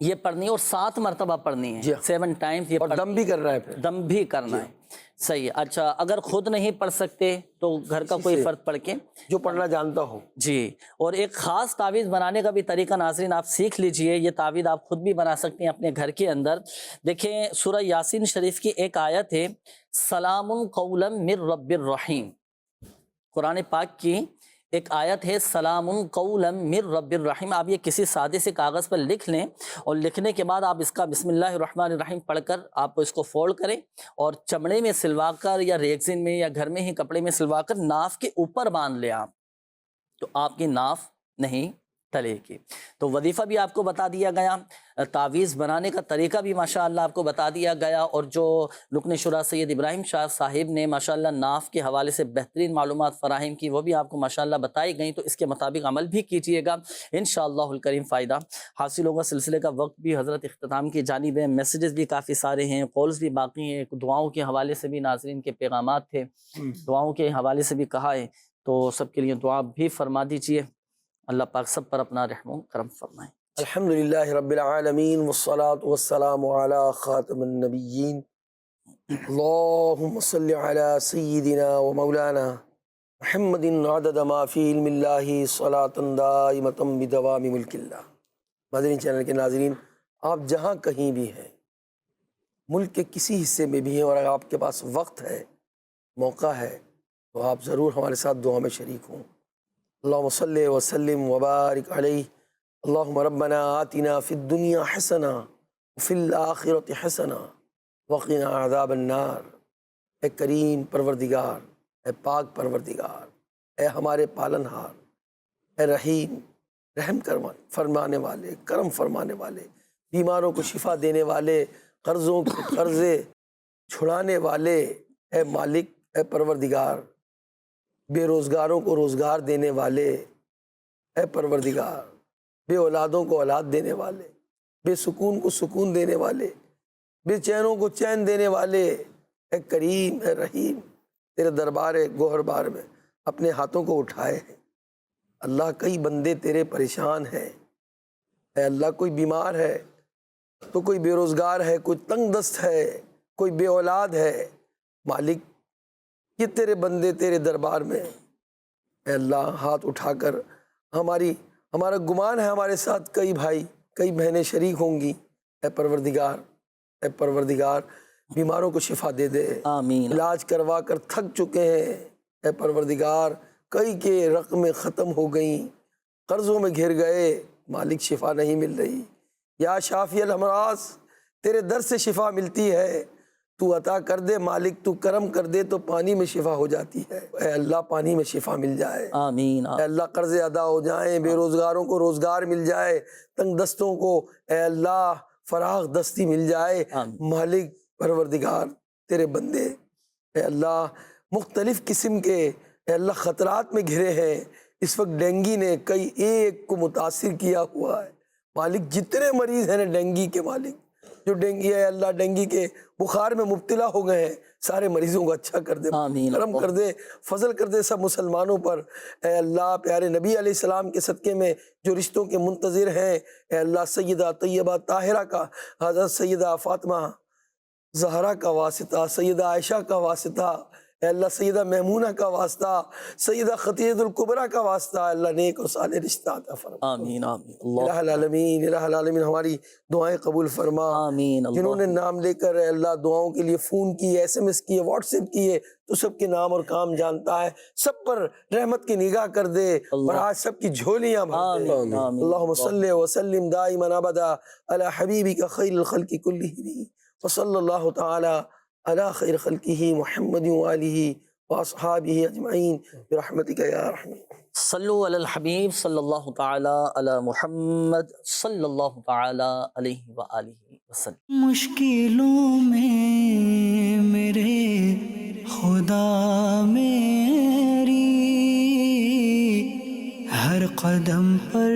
یہ پڑھنی ہے اور 7 مرتبہ پڑھنی ہے، 7 ٹائمز، اور دم بھی کرنا ہے، پھر دم بھی کرنا ہے۔ صحیح۔ اچھا اگر خود نہیں پڑھ سکتے تو گھر کا کوئی فرد پڑھ کے، جو پڑھنا جانتا ہو۔ جی، اور ایک خاص تعویذ بنانے کا بھی طریقہ ناظرین آپ سیکھ لیجئے، یہ تعویذ آپ خود بھی بنا سکتے ہیں اپنے گھر کے اندر۔ دیکھیں سورہ یاسین شریف کی ایک آیت ہے، سلام قولا من رب الرحیم، قرآن پاک کی ایک آیت ہے، سلام قولا من رب الرحیم۔ آپ یہ کسی سادے سے کاغذ پر لکھ لیں، اور لکھنے کے بعد آپ اس کا بسم اللہ الرحمن الرحیم پڑھ کر آپ اس کو فولڈ کریں اور چمڑے میں سلوا کر یا ریگزین میں یا گھر میں ہی کپڑے میں سلوا کر ناف کے اوپر باندھ لیں آپ، تو آپ کی ناف نہیں ٹلے گی۔ تو وظیفہ بھی آپ کو بتا دیا گیا، تعویذ بنانے کا طریقہ بھی ماشاءاللہ آپ کو بتا دیا گیا، اور جو رکن شورا سید ابراہیم شاہ صاحب نے ماشاءاللہ ناف کے حوالے سے بہترین معلومات فراہم کی، وہ بھی آپ کو ماشاءاللہ بتائی گئیں، تو اس کے مطابق عمل بھی کیجئے گا، انشاءاللہ الکریم فائدہ حاصل ہوگا۔ سلسلے کا وقت بھی حضرت اختتام کی جانب ہے، میسیجز بھی کافی سارے ہیں، کالز بھی باقی ہیں، دعاؤں کے حوالے سے بھی ناظرین کے پیغامات تھے، دعاؤں کے حوالے سے بھی کہا ہے، تو سب کے لیے دعا بھی فرما دیجئے، اللہ پاک سب پر اپنا رحم و کرم فرمائے۔ الحمدللہ رب العالمین والصلاة والسلام علی خاتم النبیین، اللہم صلی علی سیدنا و مولانا محمد عدد ما فی علم اللہ صلاة دائمتا بدوام ملک اللہ۔ مدنی چینل کے ناظرین، آپ جہاں کہیں بھی ہیں، ملک کے کسی حصے میں بھی ہیں، اور اگر آپ کے پاس وقت ہے، موقع ہے، تو آپ ضرور ہمارے ساتھ دعا میں شریک ہوں۔ اللہم صلی وسلم وبارک علیہ، اللہم ربنا آتنا فی الدنیا حسنہ وفی الآخرۃ حسنہ وقنا عذاب النار۔ اے کریم پروردگار، اے پاک پروردگار، اے ہمارے پالنہار، اے رحیم، رحم فرمانے والے، کرم فرمانے والے، بیماروں کو شفا دینے والے، قرضوں کے قرضے چھڑانے والے، اے مالک، اے پروردگار، بے روزگاروں کو روزگار دینے والے، اے پروردگار، بے اولادوں کو اولاد دینے والے، بے سکون کو سکون دینے والے، بے چینوں کو چین دینے والے، اے کریم، اے رحیم، تیرے دربار گوہر بار میں اپنے ہاتھوں کو اٹھائے ہیں۔ اللہ کئی بندے تیرے پریشان ہیں، اے اللہ کوئی بیمار ہے تو کوئی بے روزگار ہے، کوئی تنگ دست ہے، کوئی بے اولاد ہے، مالک یہ تیرے بندے تیرے دربار میں، اے اللہ ہاتھ اٹھا کر ہمارا گمان ہے ہمارے ساتھ کئی بھائی کئی بہنیں شریک ہوں گی، اے پروردگار بیماروں کو شفا دے دے، آمین، علاج کروا کر تھک چکے ہیں، اے پروردگار کئی کے رقمیں ختم ہو گئیں، قرضوں میں گھر گئے، مالک شفا نہیں مل رہی، یا شافی الامراض تیرے در سے شفا ملتی ہے، تو عطا کر دے مالک، تو کرم کر دے تو پانی میں شفا ہو جاتی ہے، اے اللہ پانی میں شفا مل جائے، آمین، اے اللہ قرض ادا ہو جائیں، بے روزگاروں کو روزگار مل جائے، تنگ دستوں کو اے اللہ فراغ دستی مل جائے، مالک پروردگار تیرے بندے اے اللہ مختلف قسم کے اے اللہ خطرات میں گھرے ہیں، اس وقت ڈینگی نے کئی ایک کو متاثر کیا ہوا ہے، مالک جتنے مریض ہیں ڈینگی کے مالک جو ڈینگی ہے اللہ ڈینگی کے بخار میں مبتلا ہو گئے ہیں سارے مریضوں کو اچھا کر دے، کرم کر دے، فضل کر دے سب مسلمانوں پر، اے اللہ پیارے نبی علیہ السلام کے صدقے میں جو رشتوں کے منتظر ہیں اے اللہ سیدہ طیبہ طاہرہ کا، حضرت سیدہ فاطمہ زہرا کا واسطہ، سیدہ عائشہ کا واسطہ، اے اللہ سیدہ میمونہ کا واسطہ، سیدہ خدیجہ الکبریٰ کا واسطہ، اللہ نیک اور صالح رشتہ عطا فرما، آمین آمین، الہ العالمین الہ العالمین ہماری دعائیں قبول فرما، آمین، جنہوں نے نام لے کر اے اللہ دعاؤں کے لیے فون کیے، ایس ایم ایس کیے، واٹس ایپ کیے، تو سب کے نام اور کام جانتا ہے، سب پر رحمت کی نگاہ کر دے اور آج سب کی جھولیاں بھر دے، اللہم صلی وسلم دائما ابدا علی حبیبک خیر الخلق کلہم وصلی اللہ تعالی علی خیر خلقہ محمد وآلہ واصحابہ اجمعین برحمتک یا رحمن۔ صلو علی الحبیب صلی اللہ تعالی علی محمد صلی اللہ تعالی علیہ وآلہ وسلم۔ مشکلوں میں میرے خدا میری ہر قدم پر